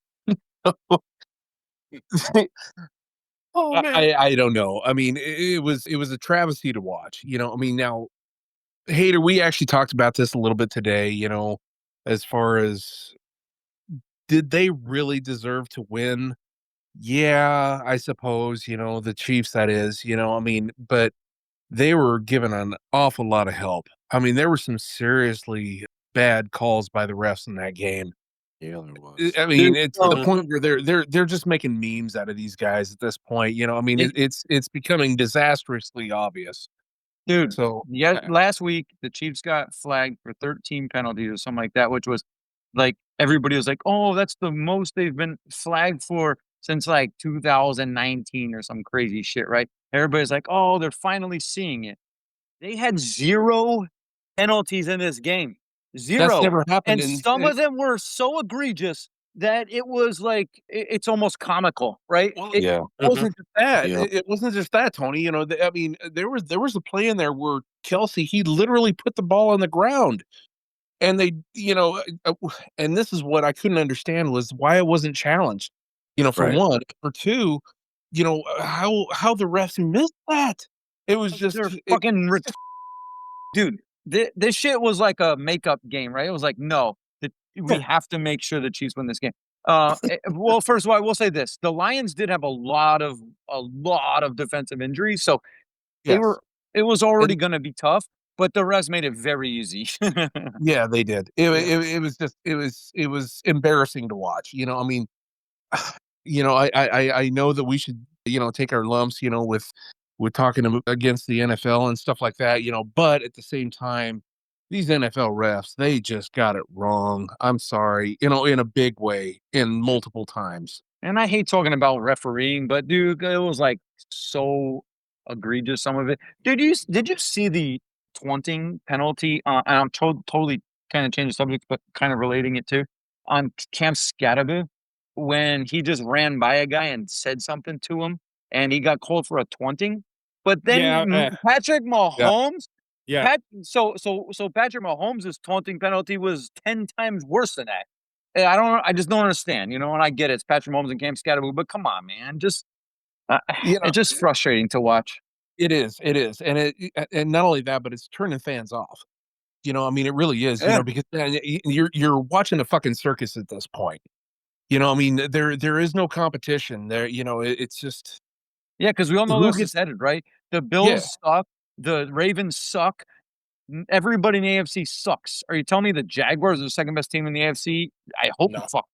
Oh man. I don't know. I mean, it was a travesty to watch. I mean, now, Hater, we actually talked about this a little bit today. As far as did they really deserve to win? Yeah, I suppose. The Chiefs. That is. I mean, but they were given an awful lot of help. I mean, there were some seriously bad calls by the refs in that game. Yeah, there was. I mean, Dude, it's to the point where they're just making memes out of these guys at this point. I mean, it's becoming disastrously obvious. Dude, So yeah, last week the Chiefs got flagged for 13 penalties or something like that, which was like everybody was like, "Oh, that's the most they've been flagged for since like 2019 or some crazy shit," right? Everybody's like, "Oh, they're finally seeing it." They had 0 penalties in this game. that's 0. never happened. And some of them were so egregious that it was like it's almost comical, right? Well, It- Yeah. it wasn't just that. Yeah. It wasn't just that, Tony. I mean, there was a play in there where Kelsey, he literally put the ball on the ground, and they, and this is what I couldn't understand was why it wasn't challenged. For Right. one, for two, how the refs missed that. It was just they're fucking dude, this shit was like a makeup game, right? It was like, no, we have to make sure the Chiefs win this game. Well, first of all, I will say this: the Lions did have a lot of defensive injuries, so yes. it was already going to be tough. But the refs made it very easy. Yeah, they did. It was just it was embarrassing to watch. I mean, I know that we should take our lumps with talking against the NFL and stuff like that. But at the same time, these NFL refs, they just got it wrong. I'm sorry, in a big way, in multiple times. And I hate talking about refereeing, but dude, it was like so egregious. Some of it. Did you see the taunting penalty? And I'm totally kind of changing the subject, but kind of relating it to on Cam Scatterby when he just ran by a guy and said something to him, and he got called for a taunting. But then Patrick Mahomes. Yeah. So Patrick Mahomes' taunting penalty was 10 times worse than that. I just don't understand, and I get it. It's Patrick Mahomes and Cam Scatterby, but come on, man. Just it's just frustrating to watch. It is, and not only that, but it's turning fans off. I mean, it really is. Yeah. Because you're watching a fucking circus at this point. I mean, there is no competition there. It's just Yeah, because we all know Who this gets- is headed, right? The Bills suck. The Ravens suck. Everybody in the AFC sucks. Are you telling me the Jaguars are the second best team in the AFC? I hope No. fuck.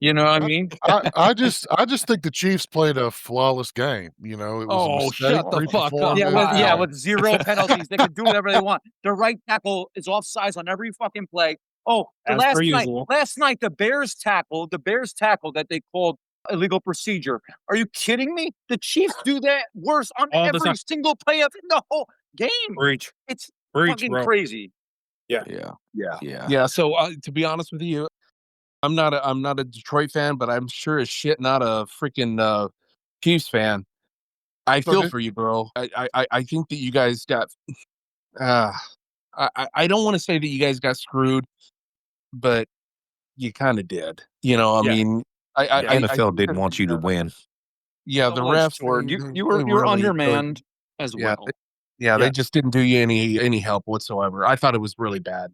You know what I mean? I just think the Chiefs played a flawless game. It was Oh, a mistake, shut the fuck up. re-performance. Wow. With 0 penalties, they can do whatever they want. The right tackle is offsides on every fucking play. Oh, As per usual. last night the Bears tackle that they called illegal procedure. Are you kidding me? The Chiefs do that worse on All the every time. single play of the whole game. Breach. It's Breach, fucking bro. crazy. Yeah. Yeah. Yeah. Yeah. So to be honest with you, I'm not a Detroit fan, but I'm sure as shit not a freaking Chiefs fan. I feel Okay. for you, bro. I think that you guys got. I don't want to say that you guys got screwed, but you kind of did. I Yeah. mean, I NFL think didn't that- want you to win. Yeah, the Double-edged refs. sword. they You were really undermanned as Yeah, well. Yeah, they Yeah. just didn't do you any help whatsoever. I thought it was really bad.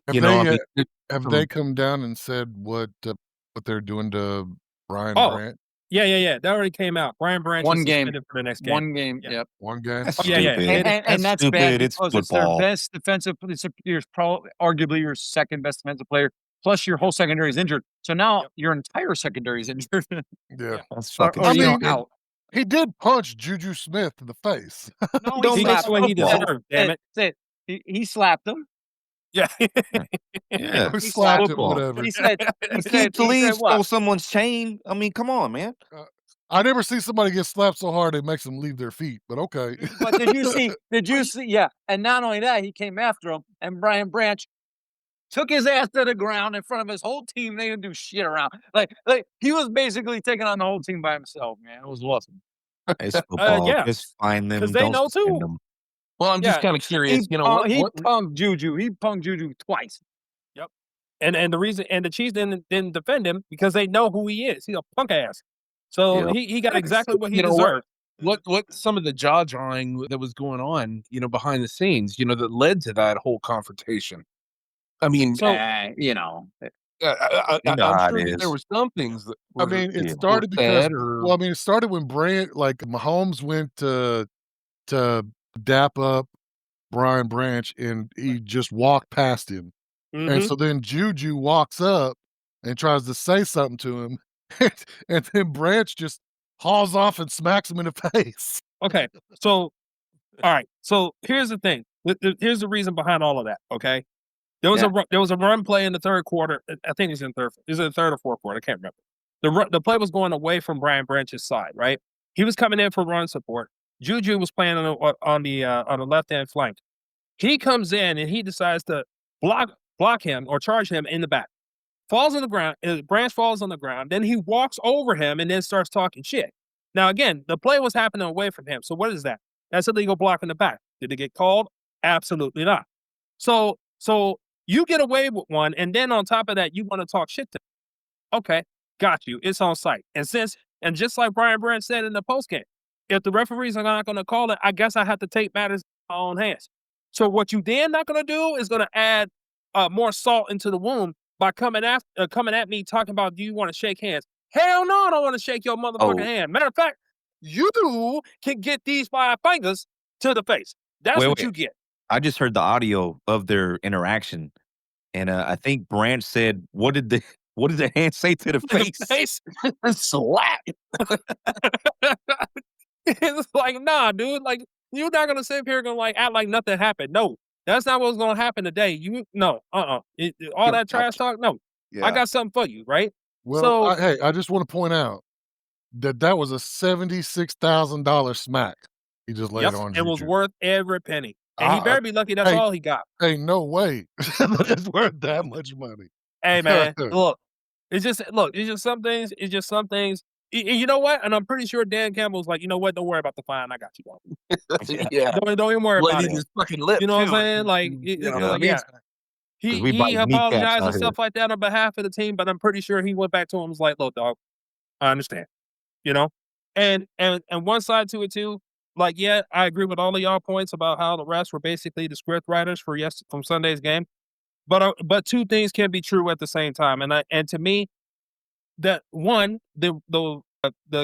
Have You know, I they, mean, have they come down and said what they're doing to Brian Oh. Brandt? Yeah. That already came out. Brian Branch One is game. suspended for the next game. One game. Yeah. Yep. One game. That's Yeah, yeah. stupid. And that's stupid. bad It's because it's their football. best defensive. It's probably arguably your second best defensive player. Plus, your whole secondary is injured. So now Yep. your entire secondary is injured. Yeah. That's Or- fucking or, I you know, mean, out. He did punch Juju Smith in the face. No, Don't He mess gets what he football. deserved, damn it. He slapped him. Yeah. Yeah. Who He slapped him, football. whatever. He said, You can't he please said stole what? someone's chain. I mean, come on, man. I never see somebody get slapped so hard it makes them leave their feet, but okay. But did you see? Yeah. And not only that, he came after him, and Brian Branch took his ass to the ground in front of his whole team. They didn't do shit around. Like he was basically taking on the whole team by himself, man. It was awesome. It's football. yeah. Just find them. 'Cause they Don't know suspend too. them. well, I'm just Yeah. kind of curious. He punked Juju. He punked Juju twice. And the reason the Chiefs didn't defend him because they know who he is. He's a punk ass. So Yep. he got exactly what he You know what? deserved. What some of the jaw drawing that was going on, behind the scenes, that led to that whole confrontation. I mean, So You know I'm how sure it that there is. were some things that I were, mean, it Yeah. started because said or it started when Mahomes went to dap up Brian Branch, and he just walked past him. And mhm. so then Juju walks up and tries to say something to him, and then Branch just hauls off and smacks him in the face. Okay. So all right. So here's the thing. Here's the reason behind all of that. Okay. Yeah. There was a run play in the third quarter. I think it's in third. Is it the third or fourth quarter? I can't remember. The play was going away from Brian Branch's side. Right. He was coming in for run support. Juju was playing on the left hand flank. He comes in and he decides to block him or charge him in the back. Falls on the ground. Branch falls on the ground. Then he walks over him and then starts talking shit. Now again, the play was happening away from him. So what is that? That's illegal block in the back. Did it get called? Absolutely not. So you get away with one, and then on top of that, you want to talk shit to him. Okay, got you. It's on site. And just like Brian Branch said in the postgame, if the referees are not going to call it, I guess I have to take matters in my own hands. So what you then not going to do is going to add more salt into the wound by coming at me talking about, do you want to shake hands? Hell no, I don't want to shake your motherfucking Oh. hand. Matter of fact, you can get these 5 fingers to the face. That's Wait, what wait. you get. I just heard the audio of their interaction, and I think Branch said, "What did the hand say to the face?" Face. slap. It's like, nah, dude. Like, you're not gonna sit here and like act like nothing happened. No, that's not what's gonna happen today. All that trash talk. No, I got something for you, right? Well, So I just want to point out that was a $76,000 smack he just laid yep, on it was Juju. worth every penny, and he better be lucky. That's hey, all he got. Ain't no way that it's worth that much money. Hey man, look, it's just some things. It's just some things. You know what? And I'm pretty sure Dan Campbell's like, you know what? Don't worry about the fine. I got you. Dog. Yeah. Don't even worry about Bloodied it. his fucking lip. You know what I'm too. saying? Like, yeah. we He bite kneecaps apologized out and here. stuff like that on behalf of the team, but I'm pretty sure he went back to him and was like, "Look, dog, I understand." You know, and one side to it too. Like, yeah, I agree with all of y'all points about how the refs were basically the script writers from Sunday's game. But two things can be true at the same time, and to me, that one the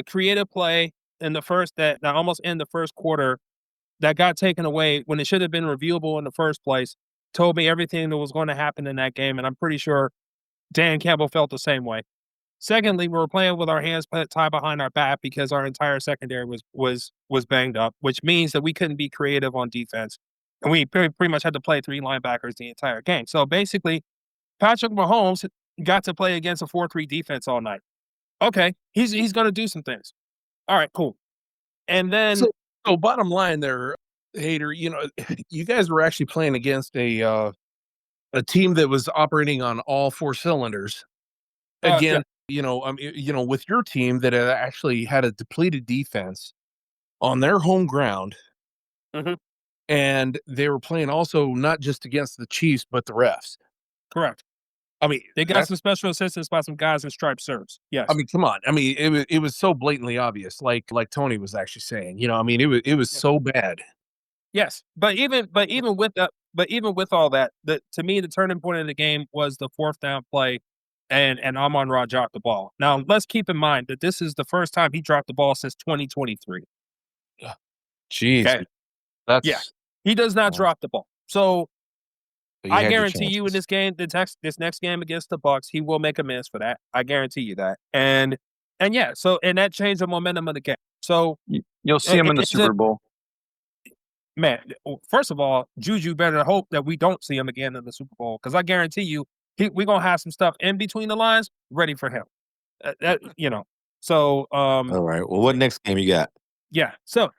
creative play in the first that almost in the first quarter that got taken away when it should have been reviewable in the first place told me everything that was going to happen in that game, and I'm pretty sure Dan Campbell felt the same way. Secondly, we were playing with our hands tied behind our back because our entire secondary was banged up, which means that we couldn't be creative on defense, and we pretty much had to play 3 linebackers the entire game. So basically, Patrick Mahomes got to play against a 4-3 defense all night. Okay, he's going to do some things. All right, cool. And then So bottom line there, Hater, you guys were actually playing against a team that was operating on all 4 cylinders. Again, with your team that actually had a depleted defense on their home ground, Mhm. and they were playing also not just against the Chiefs but the refs. correct. I mean, They got some special assistance by some guys in striped serves. Yes. I mean, come on. I mean, it was so blatantly obvious, like Tony was actually saying. I mean, it was so bad. Yes, but even with that, all that, to me the turning point of the game was the 4th down play, and Amon-Ra dropped the ball. Now let's keep in mind that this is the first time he dropped the ball since 2023. Jeez, Okay. that's Yeah. He does not drop the ball. So you I had your guarantee you in this game, this next game against the Bucks, he will make amends for that. I guarantee you that. And yeah, so and that changed the momentum of the game. So You'll see him in the it's Super Bowl. man, first of all, Juju better hope that we don't see him again in the Super Bowl, because I guarantee you, we're gonna have some stuff in between the lines ready for him. So All right. Well, what next game you got? yeah. So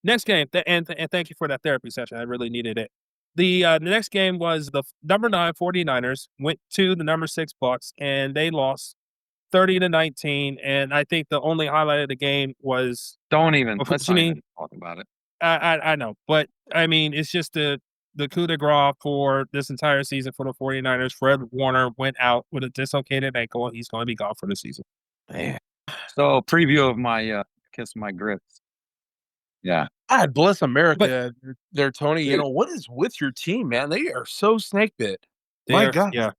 next game, and thank you for that therapy session. I really needed it. The next game was the number 9 49ers went to the number 6 Bucks, and they lost 30-19. And I think the only highlight of the game was Let's not even unfortunately, talk about it. I know, but I mean, it's just the coup de grace for this entire season for the 49ers. Fred Warner went out with a dislocated ankle, and he's going to be gone for the season. Man. So preview of my kiss my grits. Yeah. God bless America there, Tony. You know, what is with your team, man? They are so snake bit. My God. Yeah.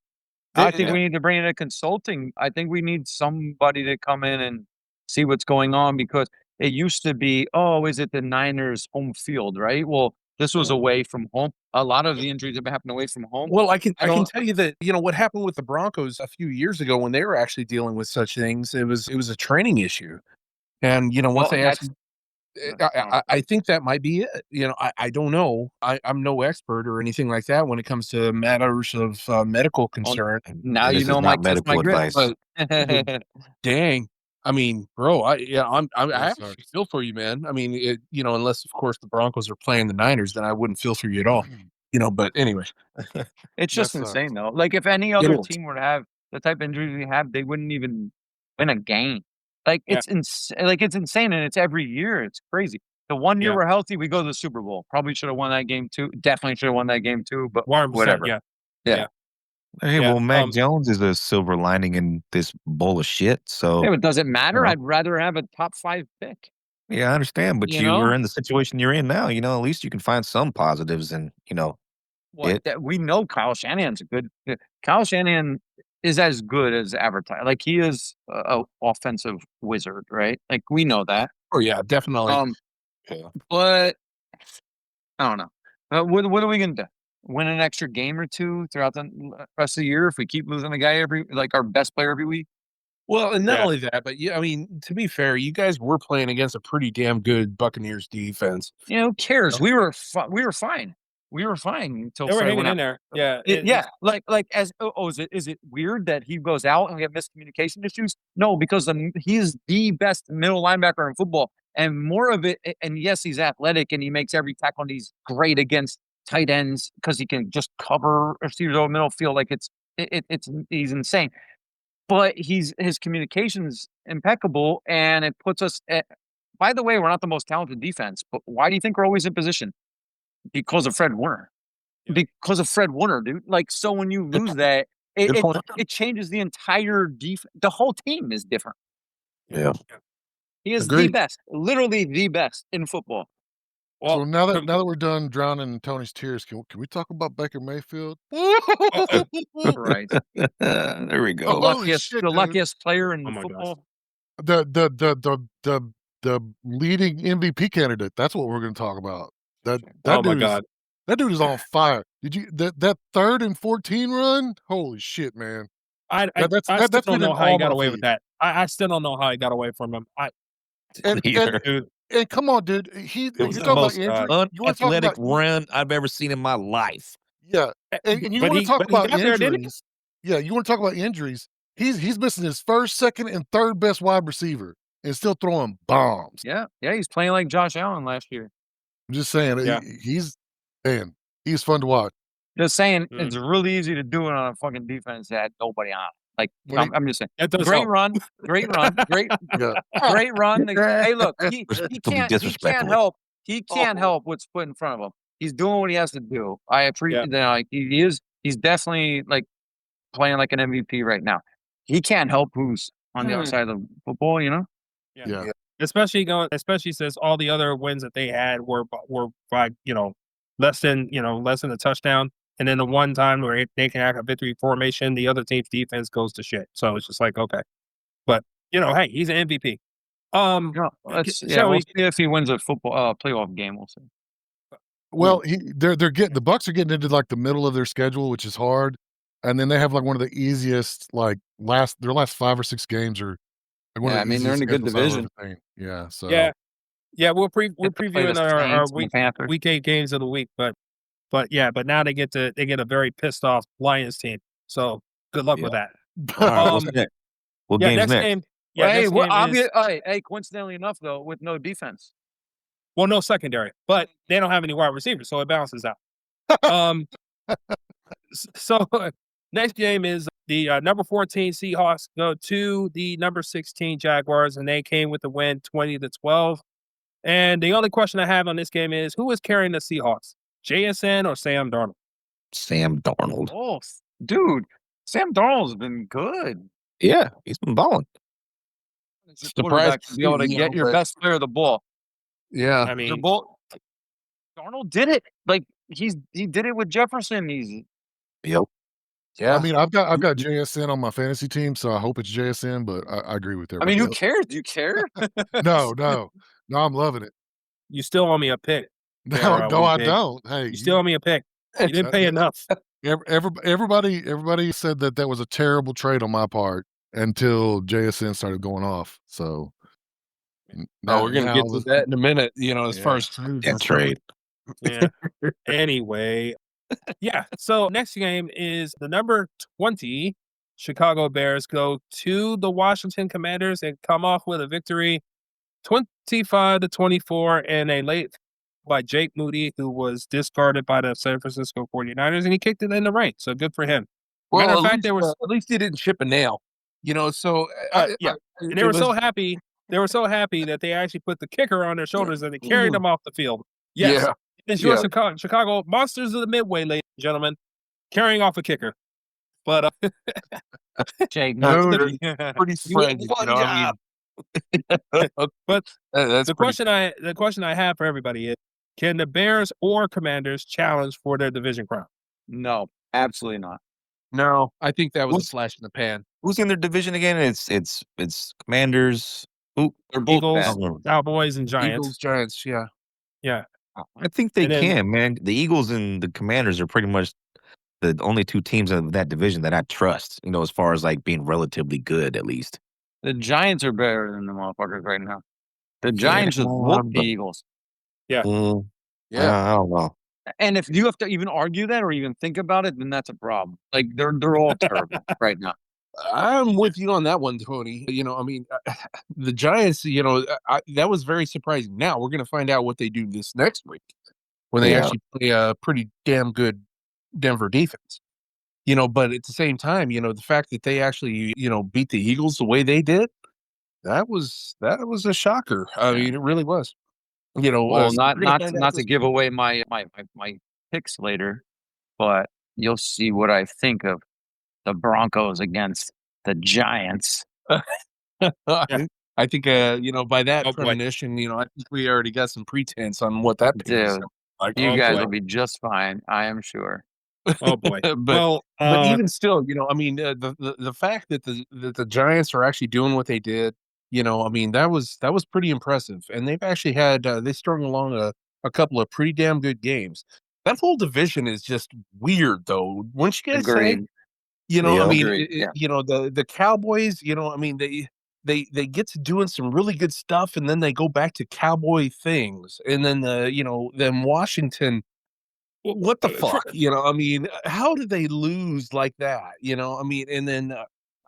I think we need to bring in a consulting. I think we need somebody to come in and see what's going on, because it used to be, oh, is it the Niners home field, right? Well, this was away from home. A lot of the injuries have happened away from home. Well, I can tell you that, you know, what happened with the Broncos a few years ago when they were actually dealing with such things, it was a training issue. And, you know, once Well, they actually I think that might be it. You know, I don't know. I'm no expert or anything like that when it comes to matters of medical concern. now This you is know not my kiss my medical grits. advice. Dang. I mean, bro, I That actually sucks. feel for you, man. I mean, you know, unless of course the Broncos are playing the Niners, then I wouldn't feel for you at all. You know, but anyway, It's That just sucks. insane though. Like if any other team were to have the type of injuries we have, they wouldn't even win a game. Like Yeah. it's insane, and it's every year. It's crazy. The one year Yeah. we're healthy, we go to the Super Bowl. Probably should have won that game too. Definitely should have won that game too. But 100%, whatever. yeah. Yeah. Hey, Yeah, well, Mac Jones is a silver lining in this bowl of shit. So Yeah, but does it matter? know. I'd rather have a top 5 pick. yeah, I understand, but You you know? are in the situation you're in now. You know, at least you can find some positives, and you know, What we know Kyle Shanahan's a good. Kyle Shanahan is as good as advertised. Like he is a offensive wizard, right? Like we know that. oh yeah, definitely. But I don't know. What are we gonna do? Win an extra game or two throughout the rest of the year if we keep losing a guy our best player every week? Well, and not Yeah. only that, but yeah, I mean, to be fair, you guys were playing against a pretty damn good Buccaneers defense. You know, who cares? We were fine. We were fine until They were Fred hanging went in out. there. Yeah. Yeah, like as is it weird that he goes out and we have miscommunication issues? No, because he's the best middle linebacker in football, and more of it. And yes, he's athletic and he makes every tackle, and he's great against tight ends because he can just cover receivers over middle field. Like he's insane, but his communication's impeccable, and it puts us. By the way, we're not the most talented defense, but why do you think we're always in position? Because of Fred Warner. Because of Fred Warner, dude. Like, so when you lose that, it changes the entire defense. The whole team is different. Yeah. He is the Agreed. best, literally the best in football. Well, So now that we're done drowning in Tony's tears, can we talk about Baker Mayfield? Right. There we go. Holy shit, the dude. luckiest player in Oh my gosh. football. The leading MVP candidate. That's what we're going to talk about. That Oh my dude is God. that dude is on fire. Did you that 3rd and 14 run? Holy shit, man! I That's still don't been know in how he all got my away with feed. that. I still don't know how he got away from him. And Neither. Dude, and come on, dude. It You're was the talking about most injury. You want to talk unathletic about run I've ever seen in my life. yeah, and you but want to talk but he about got there, didn't he? injuries. Yeah, you want to talk about injuries. He's missing his 1st, 2nd, and 3rd best wide receiver, and still throwing bombs. Yeah, he's playing like Josh Allen last year. I'm just saying, Yeah. he's fun to watch. Just saying, Mm. it's really easy to do it on a fucking defense that had nobody on. Like, When I'm just saying. That does Great help. run, great, Yeah, great run. Hey, look, he Respectfully can't disrespectfully. help. He can't help what's put in front of him. He's doing what he has to do. I appreciate that. Like he's definitely like playing like an MVP right now. He can't help who's on the other side of the football. You know. yeah. Especially since all the other wins that they had were by less than a touchdown, and then the one time where they can have a victory formation, the other team's defense goes to shit. So it's just like, okay, but hey, he's an MVP. We'll see if he wins a football playoff game. We'll see. Well, they're getting the Bucks are getting into like the middle of their schedule, which is hard, and then they have like one of the easiest their last 5 or 6 games are. Like Yeah, I mean, they're in a good division. Yeah, so Yeah, we're Get to play previewing the our Saints and the Panthers. week 8 games of the week, but now they get a very pissed off Lions team. So good luck with that. All right, what's next? What game's next? Game. Well, Yeah, hey, next game is coincidentally enough, though, with no defense. well, no secondary, but they don't have any wide receivers, so it balances out. So next game is the number 14 Seahawks go to the number 16 Jaguars, and they came with the win 20-12. And the only question I have on this game is, who is carrying the Seahawks, JSN or Sam Darnold? Sam Darnold. Oh, dude, Sam Darnold's been good. Yeah, he's been balling. As a Surprised quarterback to to be able to see, get your but best player the ball. yeah, I They're mean, both Darnold did it. Like he did it with Jefferson. Yep. yeah. I mean, I've got JSN on my fantasy team, so I hope it's JSN, but I agree with I mean, everybody who else. cares? Do you care? No, I'm loving it. you still owe me a pick. No, There, no, I Big. don't. Hey, You still owe me a pick. You didn't pay that- enough. everybody said that was a terrible trade on my part until JSN started going off. So Oh, we're gonna get to the that in a minute. As far Yeah. as trades That and stuff. trade. Yeah. Anyway, yeah. So next game is the number 20 Chicago Bears go to the Washington Commanders and come off with a victory 25-24 and a late by Jake Moody, who was discarded by the San Francisco 49ers, and he kicked it in the right. So good for him. Well, Matter of at fact, least, there was at least he didn't chip a nail. So yeah. And they were so happy. They were so happy that they actually put the kicker on their shoulders and they carried them off the field. Yes. Yeah. It's your Yeah. Chicago Monsters of the Midway, ladies and gentlemen, carrying off a kicker. But Jake, Moody, pretty You had spread. one I mean, but that's the question I have for everybody is: can the Bears or Commanders challenge for their division crown? no, absolutely not. No, I think that was a What's- flash in the pan. Who's in their division again? It's Commanders. Who? They're both Eagles, bad. Cowboys, and Giants. Eagles, Giants, yeah. Yeah. I think they And then- can, man. The Eagles and the Commanders are pretty much the only two teams of that division that I trust. As far as like being relatively good, at least. The Giants are better than the motherfuckers right now. The Giants just whooped the but- Eagles. Mm, Yeah. I don't know. And if you have to even argue that or even think about it, then that's a problem. Like they're all terrible right now. I'm with you on that one, Tony. I mean, the Giants, that was very surprising. Now we're going to find out what they do this next week when they Yeah. actually play a pretty damn good Denver defense. But at the same time, the fact that they actually, beat the Eagles the way they did, that was a shocker. I mean, it really was. Well, we're gonna not find out not to this give away my picks later, but you'll see what I think of the Broncos against the Giants. I think, by that Oh, boy. premonition, I think we already got some pretense on what that pick is. Dude, Like, you Oh, guys boy. will be just fine, I am sure. Oh boy. but Well, but even still, I mean, the fact that the Giants are actually doing what they did, I mean, that was pretty impressive, and they've actually had they strung along a couple of pretty damn good games. That whole division is just weird, though. Wouldn't you guys say? Agreed. I Yeah. mean, Agreed, yeah. the Cowboys, I mean, they get to doing some really good stuff, and then they go back to cowboy things, and then then Washington. What the fuck? I mean, how did they lose like that? I mean, and then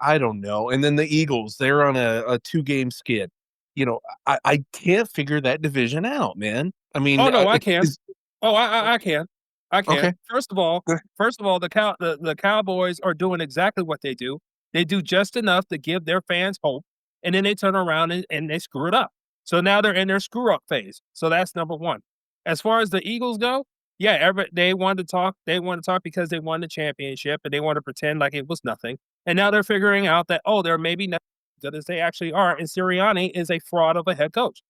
I don't know. And then the Eagles, they're on a 2-game skid. I can't figure that division out, man. I mean, Oh, no, I can. is- I can. I can. Okay. First of all, the Cowboys are doing exactly what they do. They do just enough to give their fans hope, and then they turn around and they screw it up. So now they're in their screw up phase. So that's number one. As far as the Eagles go, yeah, they wanted to talk. They want to talk because they won the championship, and they want to pretend like it was nothing. And now they're figuring out that they're maybe not as good as they actually are. And Sirianni is a fraud of a head coach.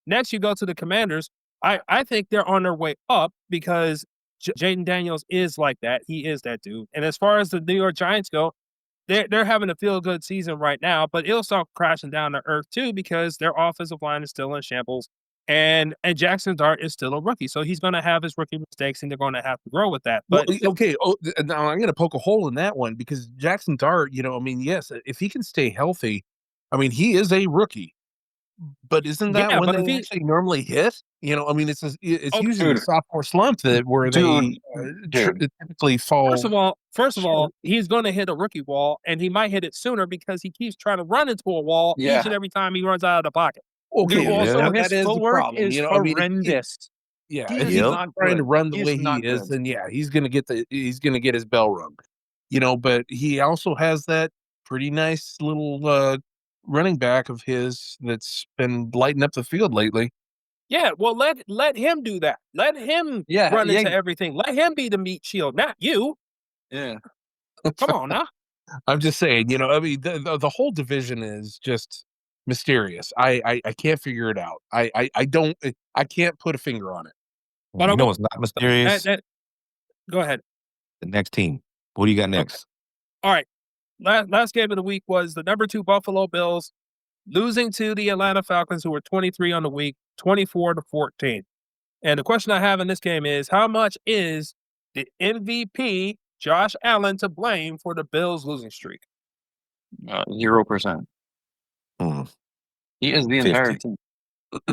Next, you go to the Commanders. I think they're on their way up because Jaden Daniels is like that. He is that dude. And as far as the New York Giants go, they're having a feel good season right now, but it'll start crashing down to earth too because their offensive line is still in shambles. And Jackson Dart is still a rookie, so he's going to have his rookie mistakes, and they're going to have to grow with that. But okay, now I'm going to poke a hole in that one because Jackson Dart, I mean, yes, if he can stay healthy, I mean, he is a rookie. But isn't that Yeah, when but if they he- actually normally hit? I mean, it's Oh, usually dude. the sophomore slump where Dude, they typically fall. First of all, he's going to hit a rookie wall, and he might hit it sooner because he keeps trying to run into a wall Yeah. each and every time he runs out of the pocket. Okay, Dude, also now his that is the footwork problem. is I mean, horrendous. yeah, He if is he's not trying to good. run the He's way he not is, good. then yeah, he's gonna get his bell rung. But he also has that pretty nice little running back of his that's been lighting up the field lately. Yeah, well, let him do that. Let him run into everything. Let him be the meat shield, not you. Yeah. Come on now. I'm just saying, I mean, the whole division is just mysterious. I can't figure it out. I can't put a finger on it. But You know what's not mysterious? Go ahead. The next team. What do you got next? All right. Last game of the week was the number 2 Buffalo Bills losing to the Atlanta Falcons, who were 23 on the week, 24-14. And the question I have in this game is, how much is the MVP, Josh Allen, to blame for the Bills' losing streak? 0%. Mm, He is the entire 50.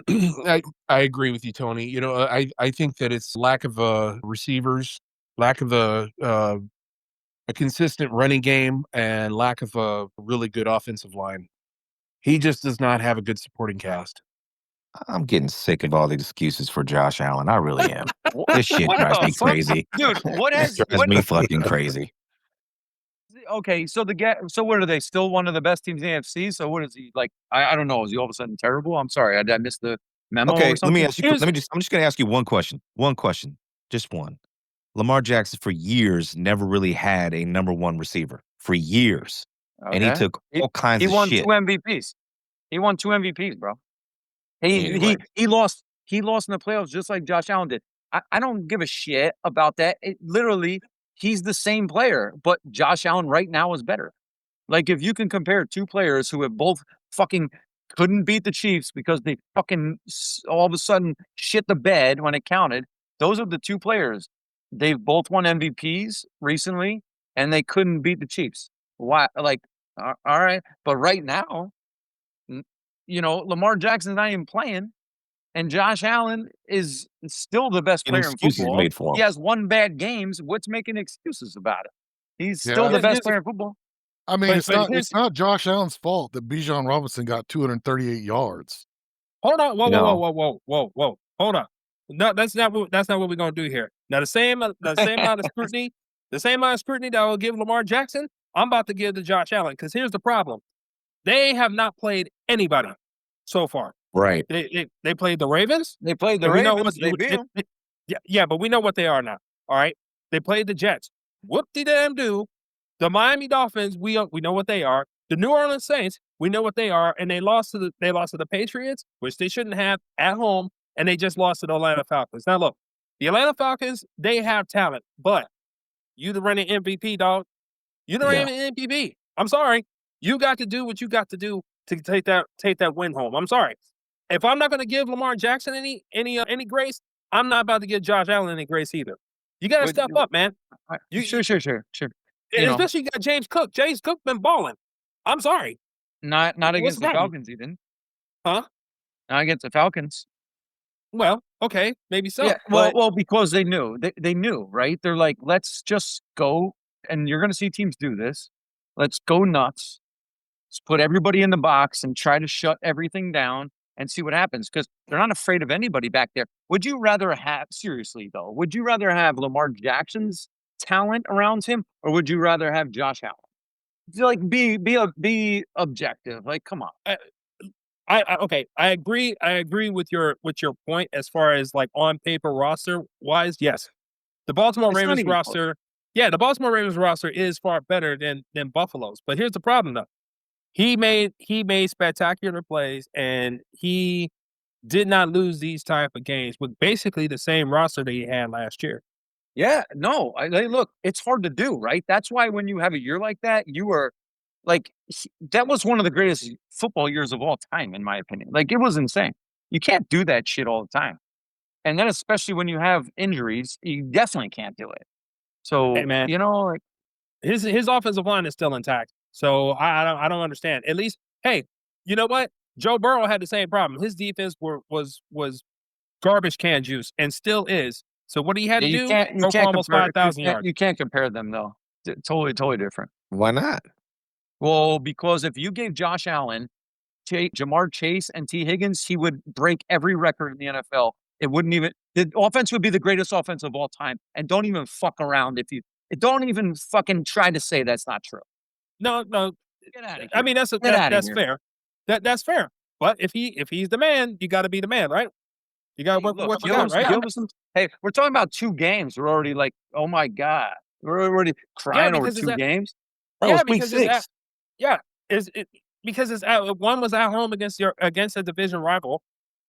team. I agree with you, Tony. You know, I think that it's lack of receivers, lack of a consistent running game, and lack of a really good offensive line. He just does not have a good supporting cast. I'm getting sick of all the excuses for Josh Allen. I really am. This shit What drives the me fuck? crazy. Dude, what This has drives me fucking crazy. okay, so so what are they still one of the best teams in the AFC? So what is he like? I don't know. Is he all of a sudden terrible? I'm sorry, I missed the memo Okay, or let something. me ask you. I'm just gonna ask you one question. One question. Just one. Lamar Jackson for years never really had a number 1 receiver. For years. And he Okay. took all kinds He of won shit. 2 MVPs. He won 2 MVPs, bro. Anyway. He lost in the playoffs just like Josh Allen did. I don't give a shit about that. Literally, he's the same player, but Josh Allen right now is better. Like, if you can compare 2 players who have both fucking couldn't beat the Chiefs because they fucking all of a sudden shit the bed when it counted, those are the 2 players. They've both won MVPs recently, and they couldn't beat the Chiefs. Why? Like, all right. But right now, Lamar Jackson's not even playing, and Josh Allen is still the best Getting player in excuses football. made for He him. has won bad games. What's making excuses about it? He's Yeah, still the Here's- best here's- player in football. I mean, But- it's but not here's- it's not Josh Allen's fault that Bijan Robinson got 238 yards. Hold on. Whoa, You whoa, know. whoa, whoa, whoa, whoa. Hold on. No, that's not what we're gonna do here. Now, the same amount of scrutiny, that I will give Lamar Jackson, I'm about to give to Josh Allen. Because here's the problem: they have not played anybody so far. Right. They played the Ravens. They played the and we know Ravens. what- They beat them. Yeah, but we know what they are now. All right, they played the Jets. Whoop-de-damn do. The Miami Dolphins, we know what they are. The New Orleans Saints, we know what they are, and they lost to the Patriots, which they shouldn't have at home, and they just lost to the Atlanta Falcons. Now look, the Atlanta Falcons, they have talent, but you the reigning MVP, dog. You the Yeah. reigning MVP. I'm sorry. You got to do what you got to do to take that win home. I'm sorry. If I'm not going to give Lamar Jackson any grace, I'm not about to give Josh Allen any grace either. You got to But- step up, man. Sure. And especially you got James Cook. James Cook been balling. I'm sorry. Not What's against the happening? Falcons, he didn't. Huh? Not against the Falcons. Well, okay, maybe so. Yeah, but well, because they knew. They knew, right? They're like, let's just go, and you're going to see teams do this. Let's go nuts. Let's put everybody in the box and try to shut everything down and see what happens, because they're not afraid of anybody back there. Would you rather have, seriously though, would you rather have Lamar Jackson's talent around him, or would you rather have Josh Allen? Like, be objective. Like, come on. okay, I agree. I agree with your point as far as like on paper roster wise. Yes, the Baltimore It's not Ravens even close. roster. Yeah, the Baltimore Ravens roster is far better than Buffalo's. But here's the problem though. He made spectacular plays, and he did not lose these type of games with basically the same roster that he had last year. Yeah, no. Look, it's hard to do, right? That's why when you have a year like that, you are like, that was one of the greatest football years of all time, in my opinion. Like, it was insane. You can't do that shit all the time. And then especially when you have injuries, you definitely can't do it. So, Hey, man. like, His offensive line is still intact. So I don't understand. At least, hey, you know what? Joe Burrow had the same problem. His defense was garbage can juice and still is. So what he had to do? Throw for almost 5,000 yards. You can't compare them though. Totally different. Why not? Well, because if you gave Josh Allen, Jamar Chase, and T. Higgins, he would break every record in the NFL. It wouldn't even, the offense would be the greatest offense of all time. And don't even fuck around don't even fucking try to say that's not true. No. Get out of here. I mean, that's fair. That's fair. But if he's the man, you got to be the man, right? You got to work with what you got, right? Hey, we're talking about 2 games. We're already like, oh my God. We're already crying over because 2 games. That was week 6. Yeah, because one was at home against a division rival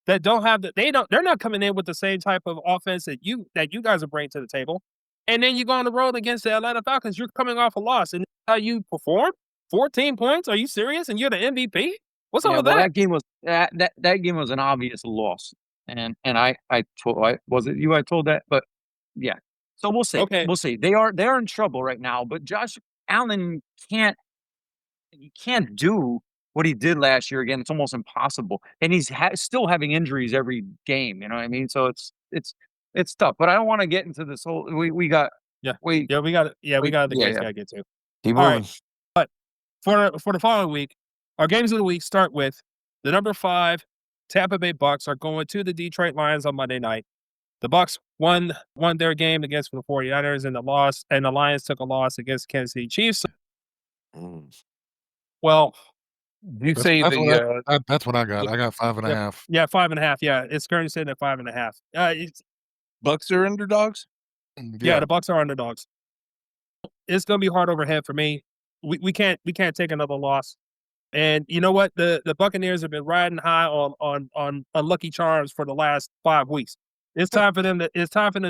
that don't have they're not coming in with the same type of offense that you guys are bringing to the table. And then you go on the road against the Atlanta Falcons. You're coming off a loss, and how you perform? 14 points? Are you serious? And you're the MVP? What's up with well, that? that game was that game was an obvious loss, and I told was it you I told that, but yeah. So we'll see. Okay. We'll see. They're in trouble right now, but Josh Allen can't do what he did last year again. It's almost impossible, and he's still having injuries every game. You know what I mean? So it's tough. But I don't want to get into this whole. We got we got other games we got to get to. Keep All moving. right. But for the following week, our games of the week start with the number 5 Tampa Bay Bucks are going to the Detroit Lions on Monday night. The Bucks won their game against the 49ers, and the Lions took a loss against Kansas City Chiefs. Well, You say That's what I got. I got 5.5. yeah, 5.5. Yeah, it's currently sitting at 5.5. Bucks are underdogs? Yeah, the Bucks are underdogs. It's gonna be hard overhead for me. We can't take another loss. And you know what? The Buccaneers have been riding high on Lucky Charms for the last 5 weeks. It's time for them to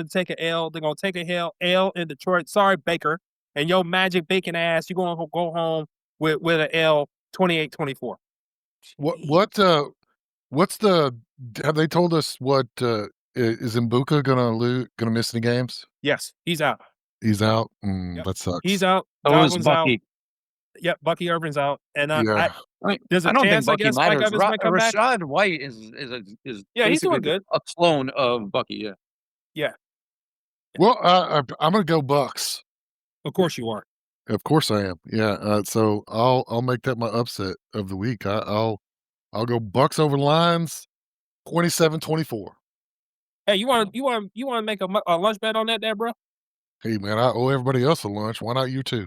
take an L. They're gonna take a L in Detroit. Sorry, Baker, and your magic bacon ass. You're gonna go home with an L, 28-24. What's the? Have they told us what is Mbuka gonna miss any games? Yes, he's out. He's out. Yep. That sucks. He's out. So is Godwin's Bucky. out. Yep, Bucky Irvin's out, and Yeah. there's a I don't chance. think I Bucky guess Mike matters. Evans might come back. Rashad White is Yeah, he's doing basically good. a clone of Bucky. Yeah. Well, I'm gonna go Bucks. Of course you are. Of course I am. Yeah. So I'll make that my upset of the week. I'll go Bucks over Lions, 27-24. Hey, you want to make a lunch bet on that, there, bro? Hey man, I owe everybody else a lunch. Why not you too?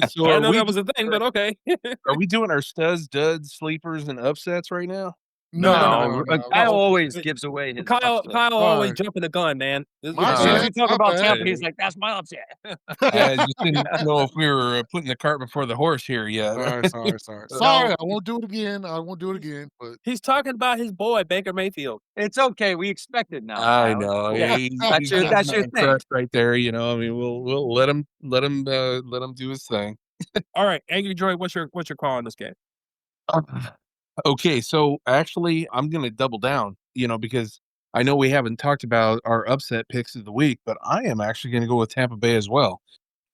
So I know that was a thing, but okay. are we doing our studs, duds, sleepers, and upsets right now? No. Kyle always gives away his Kyle upset. always jumping the gun, man. As soon as we talk about Tampa, he's like, "That's my upset." I just didn't know if we were putting the cart before the horse here yet. Sorry. Sorry, I won't do it again. But He's talking about his boy Baker Mayfield. It's okay. We expect it now. I Kyle. know. Yeah. That's your thing. Crust right there. You know, I mean, we'll let him do his thing. All right, Angry Joy, what's your call on this game? Okay, so actually, I'm going to double down, because I know we haven't talked about our upset picks of the week, but I am actually going to go with Tampa Bay as well.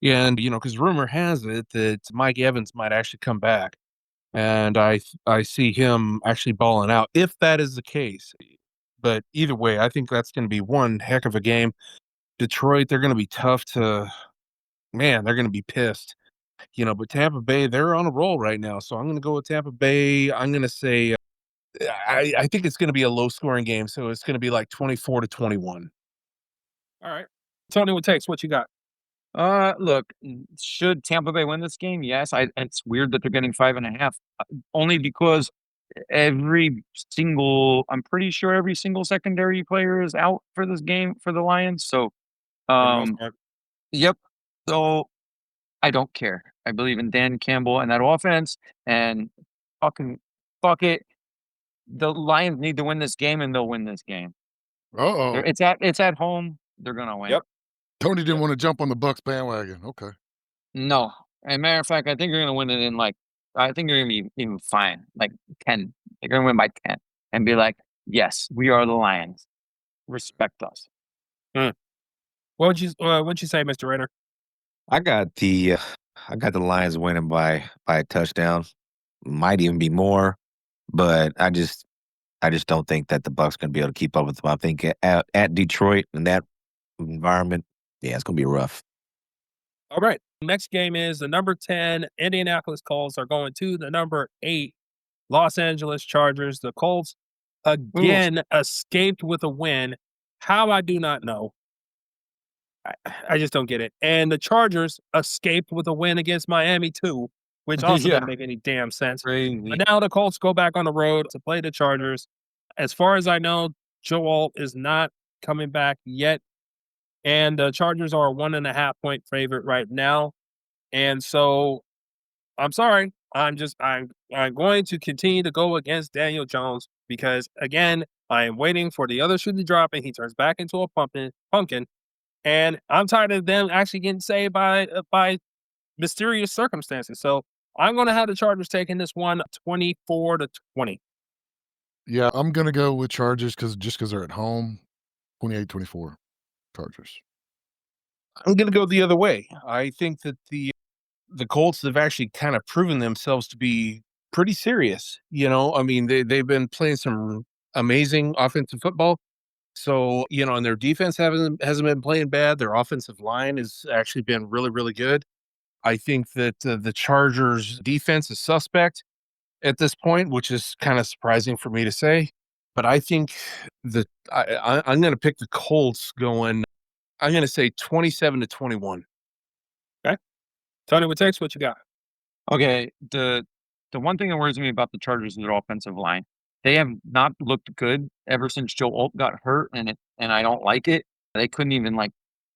And, because rumor has it that Mike Evans might actually come back. And I see him actually balling out if that is the case. But either way, I think that's going to be one heck of a game. Detroit, they're going to be tough they're going to be pissed. But Tampa Bay, they're on a roll right now. So I'm going to go with Tampa Bay. I'm going to say I think it's going to be a low-scoring game. So it's going to be like 24-21. All right. Tony, what you got? Look, should Tampa Bay win this game? Yes. It's weird that they're getting 5.5, only because I'm pretty sure every single secondary player is out for this game for the Lions. So, yep. So I don't care. I believe in Dan Campbell and that offense, and fuck it. The Lions need to win this game, and they'll win this game. It's at home. They're gonna win. Yep. Tony didn't want to jump on the Bucks bandwagon. Okay. No. As a matter of fact, I think they're gonna win it in I think they're gonna be even fine, like 10. They're gonna win by 10 and be like, yes, we are the Lions. Respect us. What'd you say, Mr. Rader? I got the Lions winning by a touchdown. Might even be more, but I just don't think that the Bucks going to be able to keep up with them. I think at Detroit in that environment, yeah, it's going to be rough. All right. Next game is the number 10 Indianapolis Colts are going to the number 8 Los Angeles Chargers. The Colts again escaped with a win. How, I do not know. I just don't get it. And the Chargers escaped with a win against Miami too, which also doesn't make any damn sense. Crazy. But now the Colts go back on the road to play the Chargers. As far as I know, Joe Alt is not coming back yet. And the Chargers are a 1.5 point favorite right now. And so I'm sorry. I'm going to continue to go against Daniel Jones because again, I am waiting for the other shoe to drop and he turns back into a pumpkin. And I'm tired of them actually getting saved by mysterious circumstances. So I'm going to have the Chargers taking this one 24-20. Yeah, I'm gonna go with Chargers because they're at home. 28-24 Chargers. I'm going to go the other way. I think that the Colts have actually kind of proven themselves to be pretty serious. I mean, they've been playing some amazing offensive football. So, and their defense hasn't been playing bad. Their offensive line has actually been really, really good. I think that the Chargers defense is suspect at this point, which is kind of surprising for me to say. But I think that I'm going to pick the Colts going, I'm going to say 27-21. Okay. Tony, what you got? Okay, the one thing that worries me about the Chargers is their offensive line. They have not looked good ever since Joe Alt got hurt, and I don't like it. They couldn't even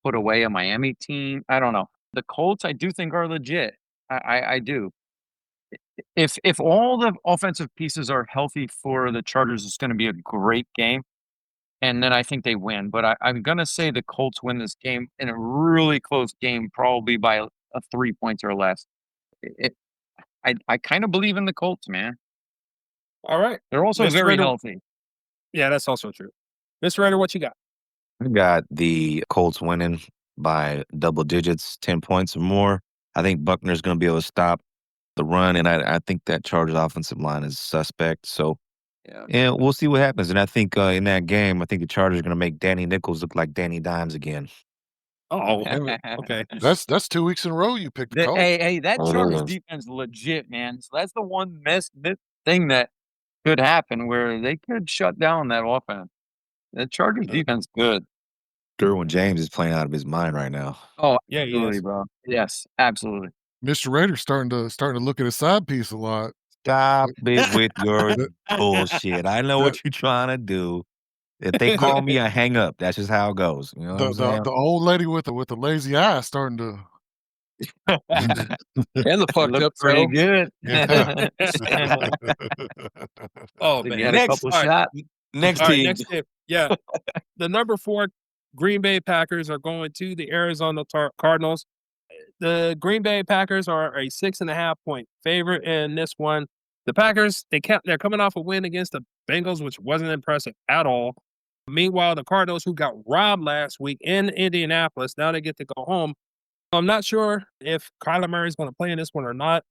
put away a Miami team. I don't know. The Colts, I do think are legit. I do. If all the offensive pieces are healthy for the Chargers, it's going to be a great game, and then I think they win. But I'm going to say the Colts win this game in a really close game, probably by a 3 points or less. I kind of believe in the Colts, man. All right. They're also Mr. very Ritter- healthy. Yeah, that's also true. Mr. Ryder, what you got? I got the Colts winning by double digits, 10 points or more. I think Buckner's going to be able to stop the run, and I think that Chargers offensive line is suspect. So, yeah, we'll see what happens. And I think in that game, I think the Chargers are going to make Danny Nichols look like Danny Dimes again. Oh, okay. That's 2 weeks in a row you picked the Colts. Hey, that Oh, Chargers yeah. defense is legit, man. So that's the one thing that could happen where they could shut down that offense. The Chargers defense good. Derwin James is playing out of his mind right now. Oh, Yeah, he absolutely, is. bro. Yes, absolutely. Mr. Rader's starting to look at his side piece a lot. Stop it with your bullshit. I know what you're trying to do. If they call me, I hang up. That's just how it goes. You know what I'm saying? The old lady with the lazy eye is starting to. And the fucked Look up pretty toe. good. Yeah. Oh, Think man. you had a Next- couple all right. shots. Next All right, team. next game. Yeah. The number 4 Green Bay Packers are going to the Arizona Cardinals. The Green Bay Packers are a 6.5 point favorite in this one. The Packers, they're coming off a win against the Bengals, which wasn't impressive at all. Meanwhile, the Cardinals, who got robbed last week in Indianapolis, now they get to go home. I'm not sure if Kyler Murray is going to play in this one or not.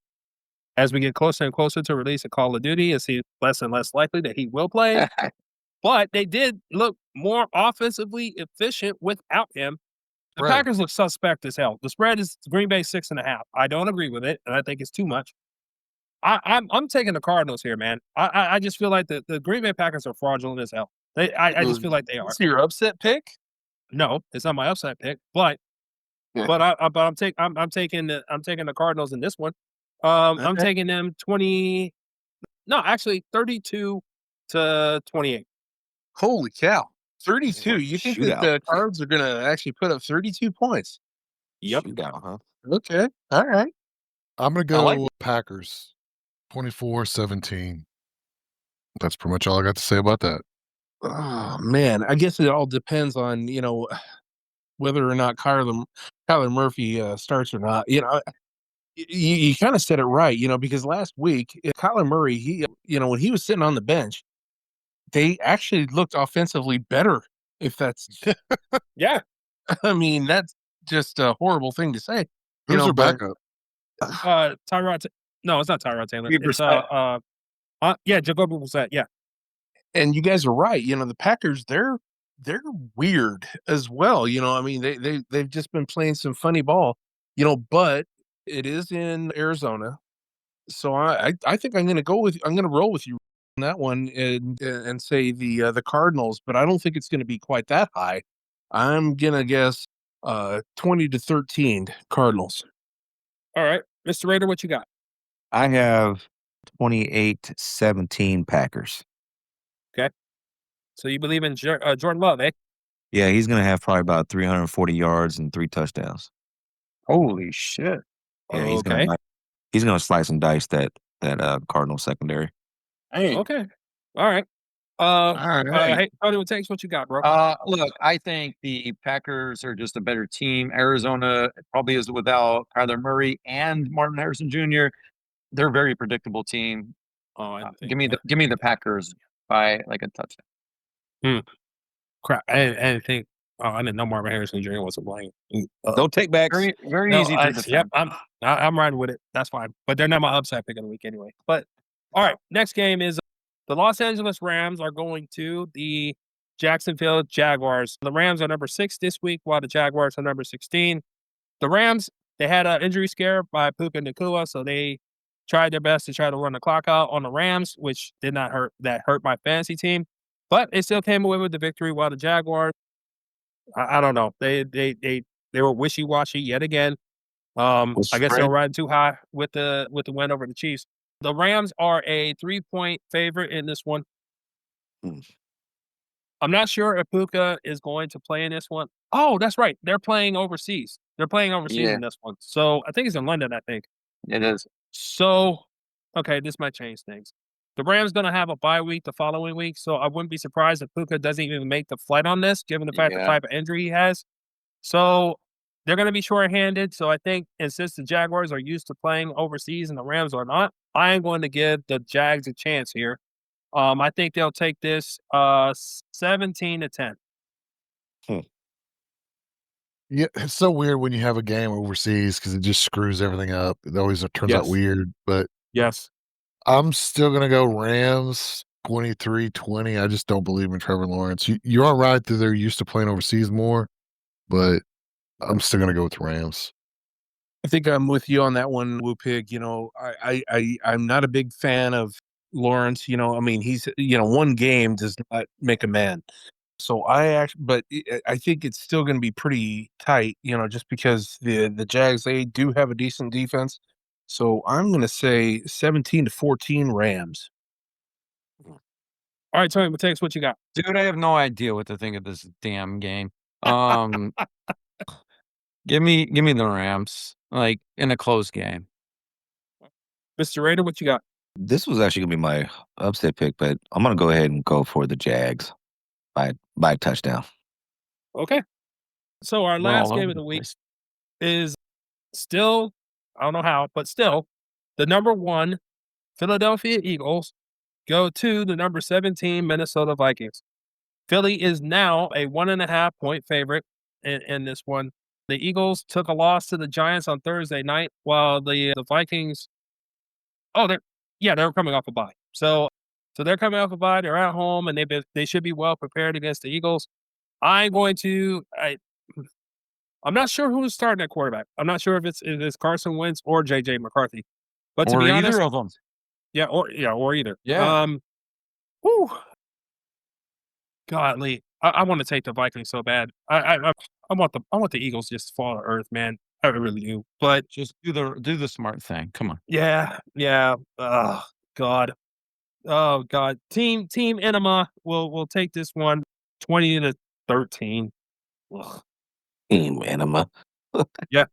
As we get closer and closer to release of Call of Duty, it seems less and less likely that he will play. But they did look more offensively efficient without him. The Right. Packers look suspect as hell. The spread is Green Bay 6.5. I don't agree with it, and I think it's too much. I'm taking the Cardinals here, man. I just feel like the Green Bay Packers are fraudulent as hell. I just feel like they are. Is your upset pick? No, it's not my upside pick, but Yeah. I'm taking the Cardinals in this one. I'm Okay. taking them 32-28. Holy cow. 32. You think that Shootout. the Cards are going to actually put up 32 points? Yep. Shootout, huh? Okay. All right. I'm gonna I like go Packers, 24-17. That's pretty much all I got to say about that. Oh, man. I guess it all depends on, whether or not Kyler Murphy starts or not. You kind of said it right, because last week, Kyler Murray, when he was sitting on the bench, they actually looked offensively better. If that's, Yeah. I mean, that's just a horrible thing to say. Who's their but- backup? Tyrod. No, it's not Tyrod Taylor. Jacoby It's Jacoby Brissett. Yeah. And you guys are right. The Packers, they're weird as well. I mean, they've just been playing some funny ball. But it is in Arizona, so I think I'm going to roll with you on that one and say the Cardinals. But I don't think it's going to be quite that high. I'm gonna guess 20-13 Cardinals. All right, Mr. Raider, what you got? I have 28-17 Packers. So you believe in Jordan Love, eh? Yeah, he's going to have probably about 340 yards and 3 touchdowns. Holy shit. Yeah, he's Okay. He's gonna slice and dice that Cardinal secondary. Hey, Okay. All right. all right. Hey, Tony, what takes what you got, bro? Look, I think the Packers are just a better team. Arizona probably is without Kyler Murray and Martin Harrison Jr. They're a very predictable team. Oh, I didn't think Give me the Packers by like a touchdown. crap. I didn't think. Oh, I didn't know Marvin Harrison Jr. wasn't playing. No takebacks. Very No, easy to defend. yep, I'm riding with it. That's fine. But they're not my upside pick of the week anyway. But all right, next game is the Los Angeles Rams are going to the Jacksonville Jaguars. The Rams are number 6 this week, while the Jaguars are number 16. The Rams, they had an injury scare by Puka Nacua, so they tried their best to try to run the clock out on the Rams, which did not hurt. That hurt my fantasy team, but it still came away with the victory. While the Jaguars, I don't know, they were wishy washy yet again. I guess they're riding too high with the win over the Chiefs. The Rams are a 3-point favorite in this one. Hmm. I'm not sure if Puka is going to play in this one. Oh, that's right. They're playing overseas. They're playing overseas Yeah. in this one. So I think it's in London, I think. It is. So, okay, this might change things. The Rams going to have a bye week the following week, so I wouldn't be surprised if Puka doesn't even make the flight on this, given the fact the type of injury he has. So they're going to be short-handed. So I think, and since the Jaguars are used to playing overseas and the Rams are not, I am going to give the Jags a chance here. I think they'll take this 17-10. Yeah, it's so weird when you have a game overseas because it just screws everything up. It always turns out Yes. weird, but Yes. I'm still going to go Rams 23-20. I just don't believe in Trevor Lawrence. You are right that they're used to playing overseas more, but I'm still going to go with Rams. I think I'm with you on that one, Woo Pig. You know, I'm not a big fan of Lawrence. You know, I mean, he's, you know, one game does not make a man. So but I think it's still going to be pretty tight, you know, just because the Jags, they do have a decent defense. So I'm going to say 17-14 Rams. All right, Tony, Mateus, what you got? Dude, I have no idea what to think of this damn game. Give me the Rams, like in a close game. Mr. Raider, what you got? This was actually gonna be my upset pick, but I'm gonna go ahead and go for the Jags by a touchdown. Okay. So our We're last all game over of the the week place. is still, I don't know how, but still, the number 1 Philadelphia Eagles go to the number 17 Minnesota Vikings. Philly is now a 1.5-point favorite in this one. The Eagles took a loss to the Giants on Thursday night, while the Vikings, they're coming off a bye. So they're coming off a bye. They're at home, and they should be well prepared against the Eagles. I'm not sure who's starting at quarterback. I'm not sure if it's Carson Wentz or JJ McCarthy. But to Or be either honest, of them. or either. Yeah. Whew. Godly, I want to take the Vikings so bad. I want the Eagles just to fall to earth, man. I really do. But Just do the smart thing. Come on. yeah. Oh God. Team Enema will take this one 20-13. Ugh. Team Enema. Yeah.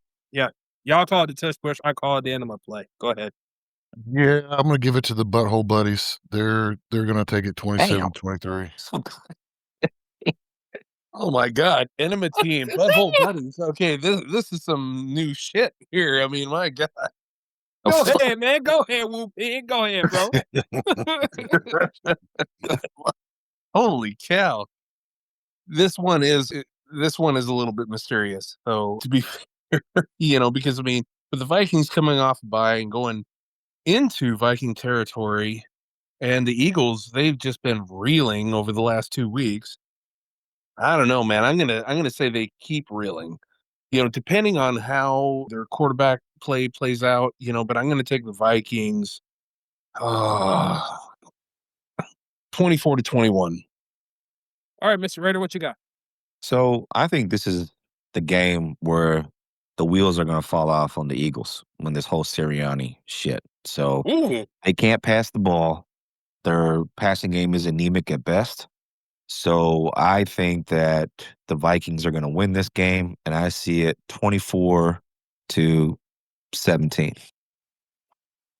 Y'all call it the tush push. I call it the Enema play. Go ahead. Yeah, I'm going to give it to the Butthole Buddies. They're going to take it 27-23. Oh my God, Enema team, butthole buddies. Okay, this is some new shit here. I mean, my God. Go ahead, man. Go ahead, Woo Pig. Go ahead, bro. Holy cow! This one is a little bit mysterious. So to be fair, you know, because I mean, with the Vikings coming off a bye and going into Viking territory, and the Eagles, they've just been reeling over the last 2 weeks. I don't know, man. I'm gonna say they keep reeling. You know, depending on how their quarterback play plays out, you know, but I'm gonna take the Vikings 24-21. All right, Mr. Raider, what you got? So I think this is the game where the wheels are gonna fall off on the Eagles when this whole Sirianni shit. So Ooh. they can't pass the ball. Their passing game is anemic at best. So I think that the Vikings are going to win this game, and I see it 24-17.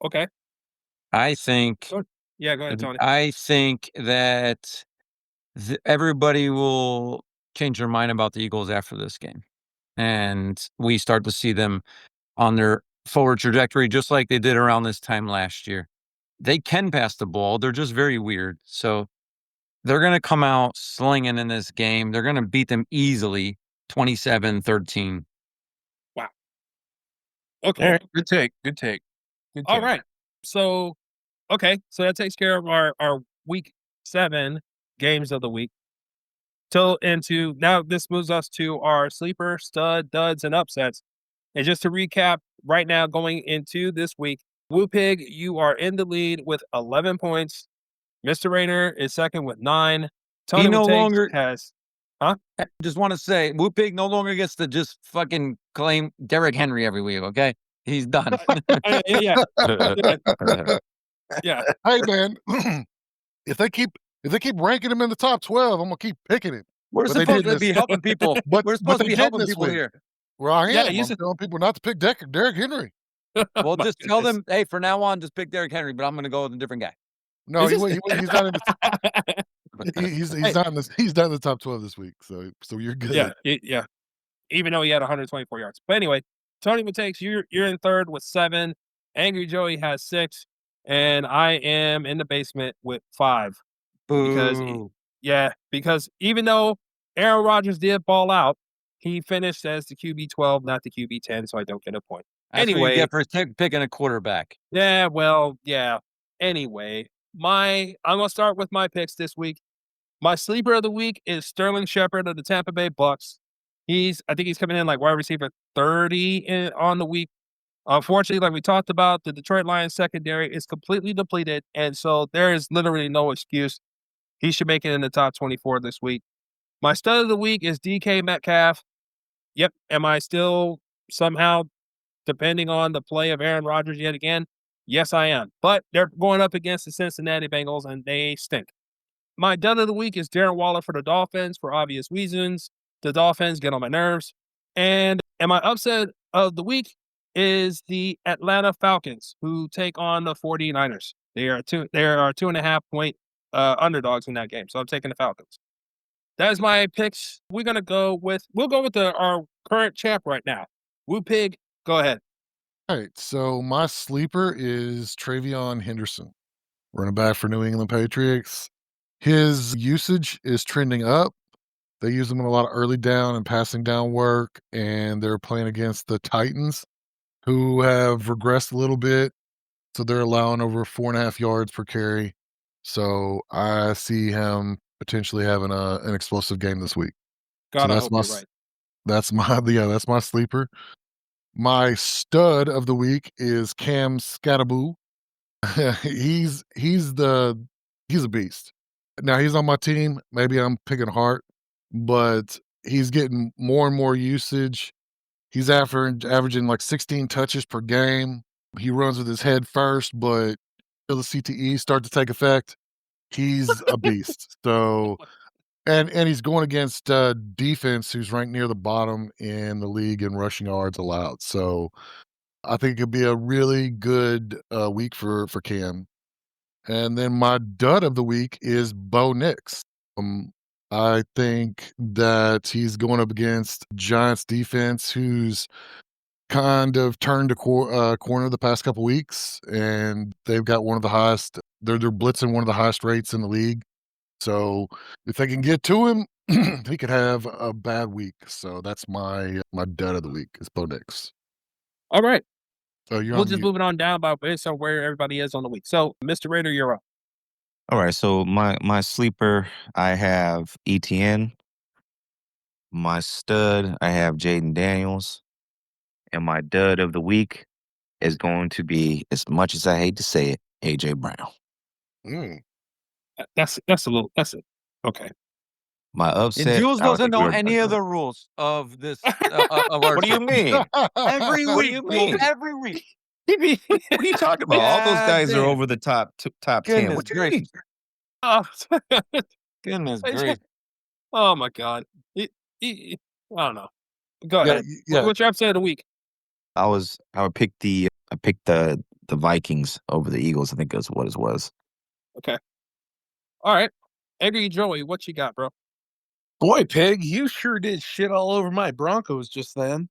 Okay. I think. Yeah, go ahead, Tony. I think that everybody will change their mind about the Eagles after this game, and we start to see them on their forward trajectory, just like they did around this time last year. They can pass the ball. They're just very weird. So they're going to come out slinging in this game. They're going to beat them easily, 27-13. Wow. All Okay. right, good take. Good take. Good All take. right. So, okay. So that takes care of our week 7 games of the week. Now this moves us to our sleeper, stud, duds, and upsets. And just to recap, right now going into this week, Woo Pig, you are in the lead with 11 points. Mr. Rayner is second with 9. Tony no Matakes longer- has, I just want to say, Woo Pig no longer gets to just fucking claim Derrick Henry every week, okay? He's done. yeah. Hey man, if they keep ranking him in the top 12, I'm gonna keep picking him. We're But they supposed didn't to be this- helping people. But We're supposed to they be didn't helping this people week. here. Well, I Yeah, am. you I'm said- telling people not to pick Derrick Henry. Well, My just tell goodness. them, hey, from now on, just pick Derrick Henry, but I'm going to go with a different guy. No, Is this- he's not in the. He's not in the. He's not in the top 12 this week. So you're good. Yeah. Even though he had 124 yards. But anyway, Tony Matakes, you're in third with 7. Angry Joey has 6. And I am in the basement with 5. Because because even though Aaron Rodgers did ball out, he finished as the QB 12, not the QB 10, so I don't get a point. That's what Anyway, you get for picking a quarterback. yeah. Anyway, I'm gonna start with my picks this week. My sleeper of the week is Sterling Shepard of the Tampa Bay Bucks. I think he's coming in like wide receiver 30 on the week. Unfortunately, like we talked about, the Detroit Lions secondary is completely depleted, and so there is literally no excuse. He should make it in the top 24 this week. My stud of the week is DK Metcalf. Yep. Am I still somehow depending on the play of Aaron Rodgers yet again? Yes, I am. But they're going up against the Cincinnati Bengals, and they stink. My dud of the week is Darren Waller for the Dolphins for obvious reasons. The Dolphins get on my nerves. And my upset of the week is the Atlanta Falcons, who take on the 49ers. They are 2.5 point underdogs in that game. So I'm taking the Falcons. That is my picks. We'll go with our current champ right now. Woo Pig, go ahead. All right. So my sleeper is Travion Henderson, running back for New England Patriots. His usage is trending up. They use him in a lot of early down and passing down work, and they're playing against the Titans, who have regressed a little bit. So they're allowing over 4.5 yards per carry. So I see him potentially having an explosive game this week. God, I that's hope my you're right. that's my sleeper. My stud of the week is Cam Scattaboo. he's a beast. Now he's on my team. Maybe I'm picking hard, but he's getting more and more usage. He's averaging like 16 touches per game. He runs with his head first, but until the CTE start to take effect, he's a beast. So, and he's going against defense who's ranked near the bottom in the league in rushing yards allowed. So, I think it could be a really good week for Cam. And then my dud of the week is Bo Nix. I think that he's going up against Giants defense, who's kind of turned a corner the past couple weeks, and they've got one of the highest. They're blitzing one of the highest rates in the league. So if they can get to him, he could have a bad week. So that's my dud of the week is Bo Nix. All right. So you're We'll on just mute. move it on down based on where everybody is on the week. So, Mr. Raider, you're up. All right, so my sleeper, I have ETN. My stud, I have Jaden Daniels. And my dud of the week is going to be, as much as I hate to say it, AJ Brown. Mm. That's it. Okay. My upset. And Jules I would doesn't know agree- any of the rules of this. Of our What do you show. mean? Every What do week, you Jules, mean? every week. What are you talking about? All those God guys are damn. over the top 10. Goodness What do you mean? gracious. Oh, Goodness AJ gracious. oh my God. I don't know. Go Yeah, ahead. yeah. What's your upset of the week? I picked the the Vikings over the Eagles. I think that's what it was. Okay. All right. Angry Joey, what you got, bro? Boy, Pig, you sure did shit all over my Broncos just then.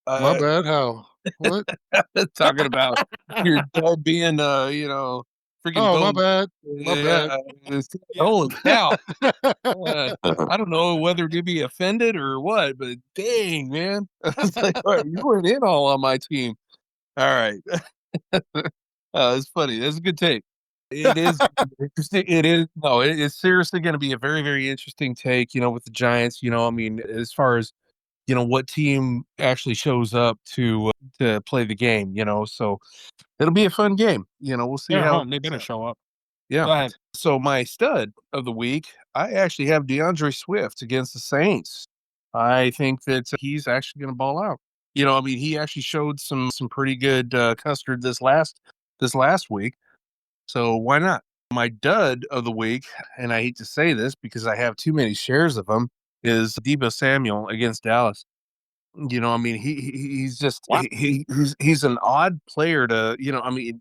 My bad. How? What? Talking about your dad being, freaking Oh, my bone. bad. My bad. Holy cow. I don't know whether to be offended or what, but dang, man. I was like, all right, you weren't in all on my team. All right. It's funny. That's a good take. It is interesting. It is no, it is seriously going to be a very, very interesting take, with the Giants. I mean, as far as what team actually shows up to play the game, so it'll be a fun game. We'll see They're how home. They better show up. Go yeah. ahead. So my stud of the week, I actually have DeAndre Swift against the Saints. I think that he's actually going to ball out. I mean, he actually showed some pretty good custard this last week. So why not? My dud of the week, and I hate to say this because I have too many shares of him, is Deebo Samuel against Dallas. I mean, he's just What? he's an odd player to, I mean,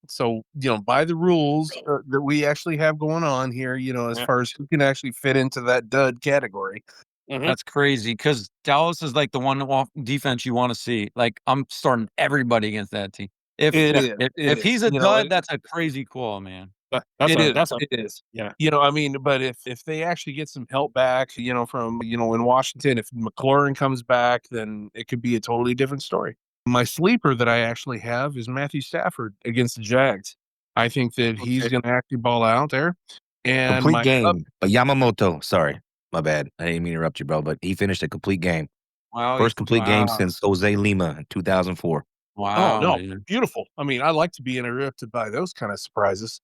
so by the rules that we actually have going on here, as Yeah. far as who can actually fit into that dud category. Mhm. That's crazy because Dallas is like the one defense you want to see. Like I'm starting everybody against that team. If It is. if he's a dud, that's a crazy call, man. That's It a is. that's a It is. yeah. I mean, but if they actually get some help back, from in Washington, if McLaurin comes back, then it could be a totally different story. My sleeper that I actually have is Matthew Stafford against the Jags. I think that he's Okay. going to actually ball out there. And Complete my game. But Yamamoto, sorry, my bad. I didn't mean to interrupt you, bro. But he finished a complete game. Wow, First complete game wow, since Jose Lima in 2004. Oh, wow, no, man. beautiful. I mean, I like to be interrupted by those kind of surprises.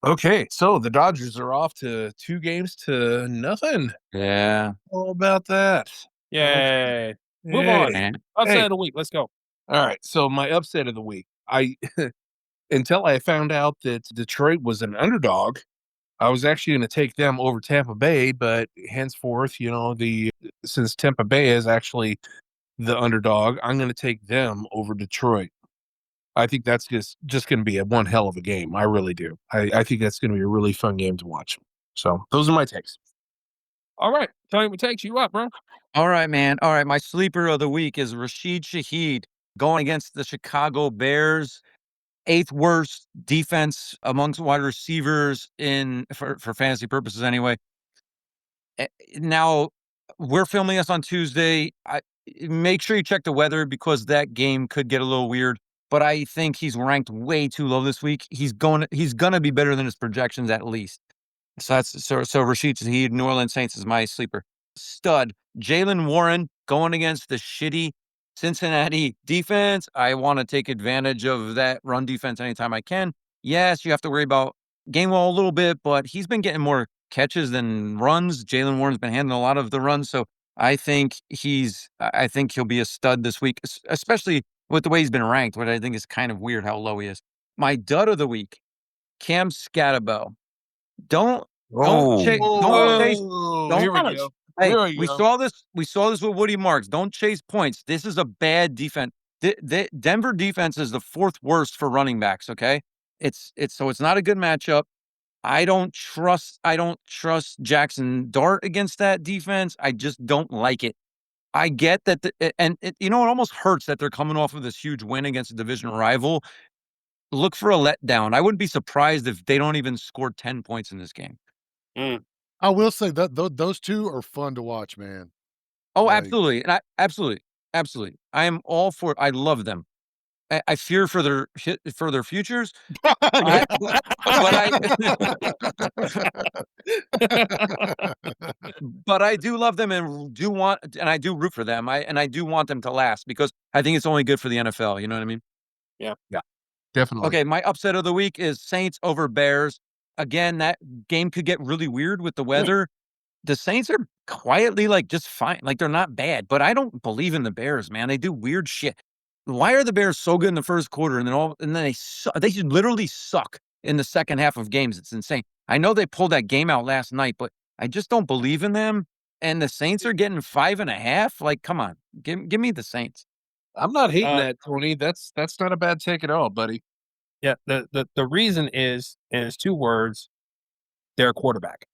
Okay, so the Dodgers are off to 2-0. Yeah, All about that. Yay. Move on. Hey, man. Upset hey. of the week. Let's go. All right, so my upset of the week. I until I found out that Detroit was an underdog, I was actually going to take them over Tampa Bay, but henceforth, since Tampa Bay is actually the underdog, I'm going to take them over Detroit. I think that's just going to be one hell of a game. I really do. I think that's going to be a really fun game to watch. So those are my takes. All right. Tell me what takes you up, bro. All right, man. All right, my sleeper of the week is Rashid Shaheed going against the Chicago Bears. 8th worst defense amongst wide receivers for fantasy purposes anyway. Now, we're filming this on Tuesday. Make sure you check the weather because that game could get a little weird. But I think he's ranked way too low this week. He's gonna be better than his projections at least. So Rashid Shaheed, New Orleans Saints is my sleeper. Stud. Jalen Warren going against the shitty Cincinnati defense. I want to take advantage of that run defense anytime I can. Yes, you have to worry about Gainwell a little bit, but he's been getting more catches than runs. Jalen Warren's been handling a lot of the runs, so I think he'll be a stud this week, especially with the way he's been ranked, which I think is kind of weird how low he is. My dud of the week, Cam Scatterbo. Don't chase. Don't Here we chase. go. Hey, Here we we go. saw this. We saw this with Woody Marks. Don't chase points. This is a bad defense. The Denver defense is the 4th worst for running backs. Okay, it's not a good matchup. I don't trust Jackson Dart against that defense. I just don't like it. I get that, it almost hurts that they're coming off of this huge win against a division rival. Look for a letdown. I wouldn't be surprised if they don't even score 10 points in this game. I will say that those two are fun to watch, man. Oh, Like- absolutely. And absolutely. I am all for it. I love them. I fear for their futures, I- but I do love them and I do root for them. I do want them to last because I think it's only good for the NFL. You know what I mean? Yeah, definitely. Okay, my upset of the week is Saints over Bears. Again, that game could get really weird with the weather. The Saints are quietly just fine. Like they're not bad, but I don't believe in the Bears, man. They do weird shit. Why are the Bears so good in the first quarter and then they literally suck in the second half of games? It's insane. I know they pulled that game out last night, but I just don't believe in them. And the Saints are getting 5.5. Like, come on, give me the Saints. I'm not hating that, Tony. That's not a bad take at all, buddy. Yeah, the reason is, and it's 2 words, their quarterback.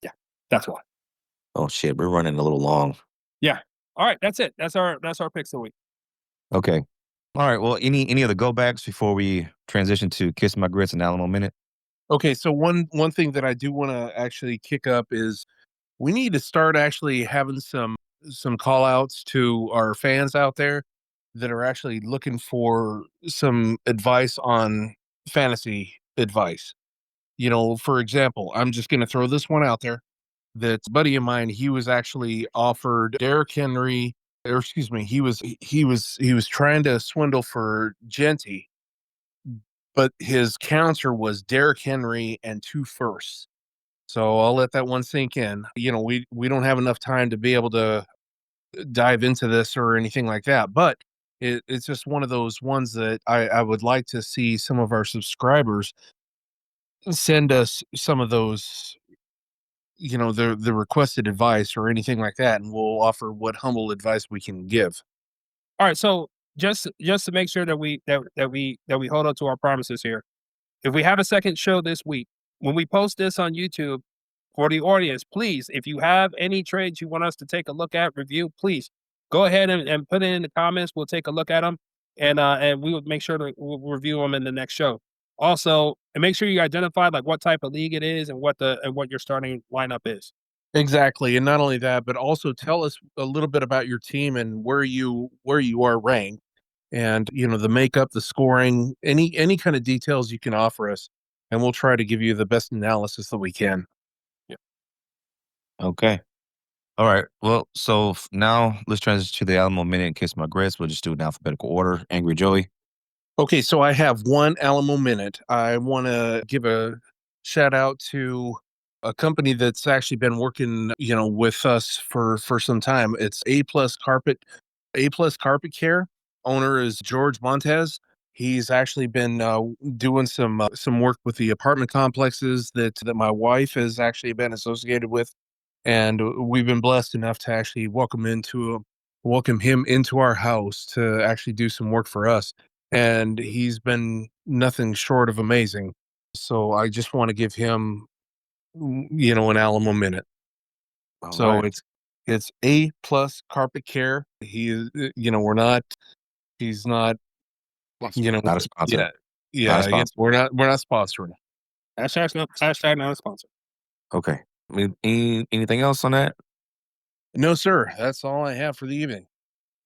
Yeah, that's why. Oh shit, we're running a little long. Yeah. All right, that's it. That's our picks of the week. Okay. All right. Well, any other go backs before we transition to Kiss My Grits and Alamo Minute? Okay, so one thing that I do want to actually kick up is we need to start actually having some call outs to our fans out there that are actually looking for some advice on fantasy advice. For example, I'm just going to throw this one out there. That's a buddy of mine. He was actually offered Derrick Henry, or excuse me, he was trying to swindle for Genty, but his counter was Derrick Henry and 2 firsts. So I'll let that one sink in. We don't have enough time to be able to dive into this or anything like that, but it's just one of those ones that I would like to see some of our subscribers send us some of those, the requested advice or anything like that, and we'll offer what humble advice we can give. All right, so just to make sure that we hold up to our promises here. If we have a second show this week, when we post this on YouTube, for the audience, please, if you have any trades you want us to take a look at, review, please go ahead and put it in the comments. We'll take a look at them, and we will make sure to we'll review them in the next show. Also, and make sure you identify like what type of league it is and what your starting lineup is. Exactly, and not only that, but also tell us a little bit about your team and where you are ranked, and the makeup, the scoring, any kind of details you can offer us, and we'll try to give you the best analysis that we can. Okay. All right. Well, so now let's transition to the Alamo Minute and Kiss My Grits. We'll just do it in alphabetical order. Angry Joey. Okay, so I have one Alamo Minute. I want to give a shout out to a company that's actually been working, with us for some time. It's A Plus Carpet Care. Owner is George Montez. He's actually been doing some work with the apartment complexes that my wife has actually been associated with, and we've been blessed enough to actually welcome him into our house to actually do some work for us. And he's been nothing short of amazing. So I just want to give him, an Alamo Minute. All So right. it's A Plus Carpet Care. He is, he's not, Not a sponsor. yeah, Not a yeah. sponsor. We're not sponsoring. Hashtag not a sponsor. Okay. Anything else on that? No, sir. That's all I have for the evening.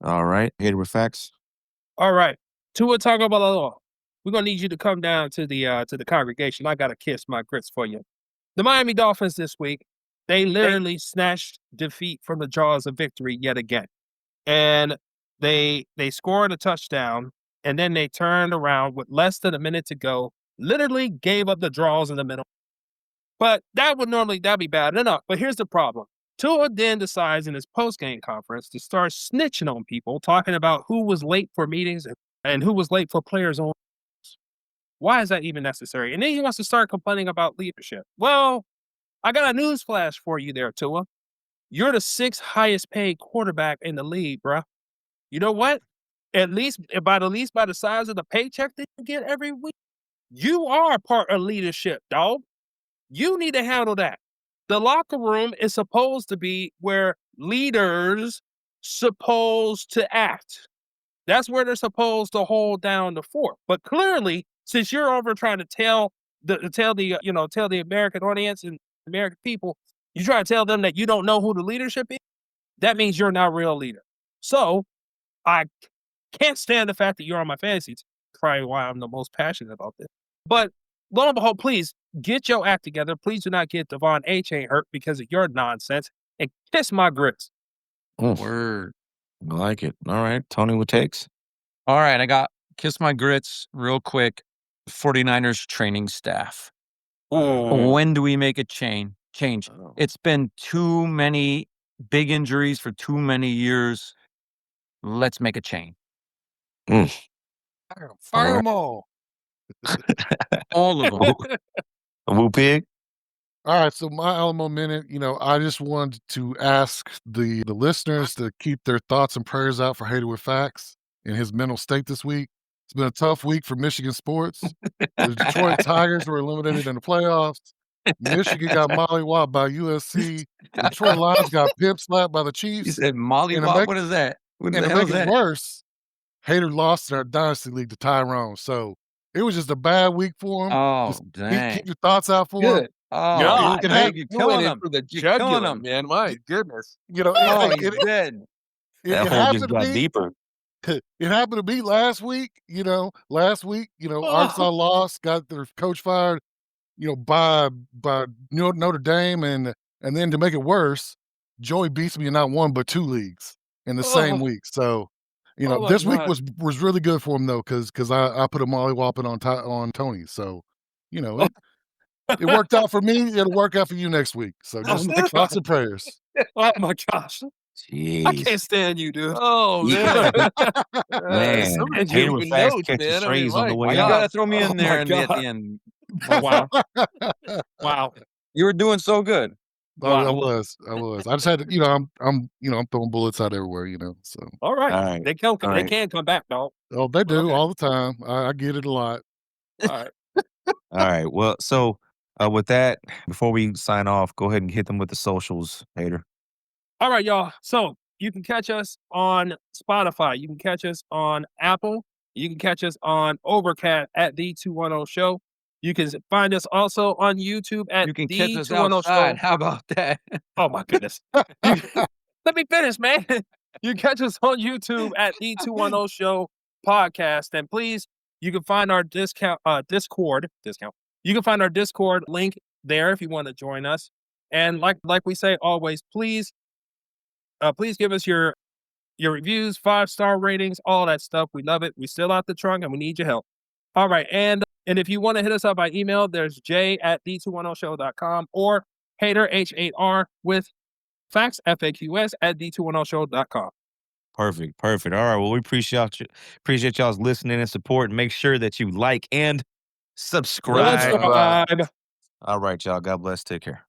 All right. Hit it with facts. All right, Tua Tagovailoa, we're gonna need you to come down to the congregation. I got a Kiss My Grits for you. The Miami Dolphins this week, they literally snatched defeat from the jaws of victory yet again. And they scored a touchdown, and then they turned around with less than a minute to go, literally gave up the draws in the middle. But that'd be bad enough. But here's the problem. Tua then decides in his post-game conference to start snitching on people, talking about who was late for meetings and who was late for players on. Why is that even necessary? And then he wants to start complaining about leadership. Well, I got a news flash for you there, Tua. You're the 6th highest paid quarterback in the league, bruh. You know what? At least by the size of the paycheck that you get every week, you are part of leadership, dog. You need to handle that. The locker room is supposed to be where leaders supposed to act. That's where they're supposed to hold down the fort. But clearly, since you're over trying to tell the American audience and American people, you try to tell them that you don't know who the leadership is, that means you're not a real leader. So I can't stand the fact that you're on my fantasy team. Probably why I'm the most passionate about this. But lo and behold, please get your act together. Please do not get Devon H. ain't hurt because of your nonsense. And kiss my grits. Word. I like it. All right. Tony, what takes? All right, I got Kiss My Grits real quick. 49ers training staff. When do we make a change? Oh. It's been too many big injuries for too many years. Let's make a change. Fire them all. All of them. A Woo Pig? All right, so my Alamo Minute, I just wanted to ask the listeners to keep their thoughts and prayers out for Hater with Facts in his mental state this week. It's been a tough week for Michigan sports. The Detroit Tigers were eliminated in the playoffs. Michigan got mollywopped by USC. Detroit Lions got pimp slapped by the You Chiefs. said mollywop? What is that? What And the to hell make is it that? worse, Hater lost in our Dynasty League to Tyrone. So it was just a bad week for him. Oh, Just dang. keep your thoughts out for him. Good. Oh, God, it man, had- you're you went killing in him. for the You're killing jugular, him. man. My goodness. You know, Oh, it, he's dead. That it hole happened just to got me. deeper. It happened to me last week. Arkansas lost, got their coach fired. By Notre Dame, and then to make it worse, Joey beats me in not one but two leagues in the same week. So, Oh my this week God. was really good for him though, because I put a mollywhopping on Tony. So, it worked out for me. It'll work out for you next week. So Oh just my thoughts God. and prayers. Oh my gosh. I can't Jeez. stand you, dude. Oh, Yeah. man. Man, Some of these Hater with even fast notes, catching man. I mean, strays on the my way Why you out. God. gotta throw me Oh in my there at the God. end? Wow. Wow. You were doing so good. I Wow. was. I just had to, I'm throwing bullets out everywhere, So, All right. All right. They can All they right. can come back, dog. oh, they do Okay. all the time. I get it a lot. All right. All right. Well, so with that, before we sign off, go ahead and hit them with the socials, Hater. All right, y'all. So you can catch us on Spotify. You can catch us on Apple. You can catch us on Overcast at the 210 Show. You can find us also on YouTube at You can the catch us 210 outside. Show. How about that? Oh my goodness. Let me finish, man. You can catch us on YouTube at the 210 Show podcast. And please, you can find our Discord. You can find our Discord link there if you want to join us. And like we say always, please give us your reviews, 5-star ratings, all that stuff. We love it. We still out the trunk and we need your help. All right. And if you want to hit us up by email, there's j@the210show.com or hater, H8R, with facts, FAQS, at the210show.com. Perfect. All right. Well, we appreciate y'all's listening and support. And make sure that you like and subscribe. Subscribe. All right, y'all. God bless. Take care.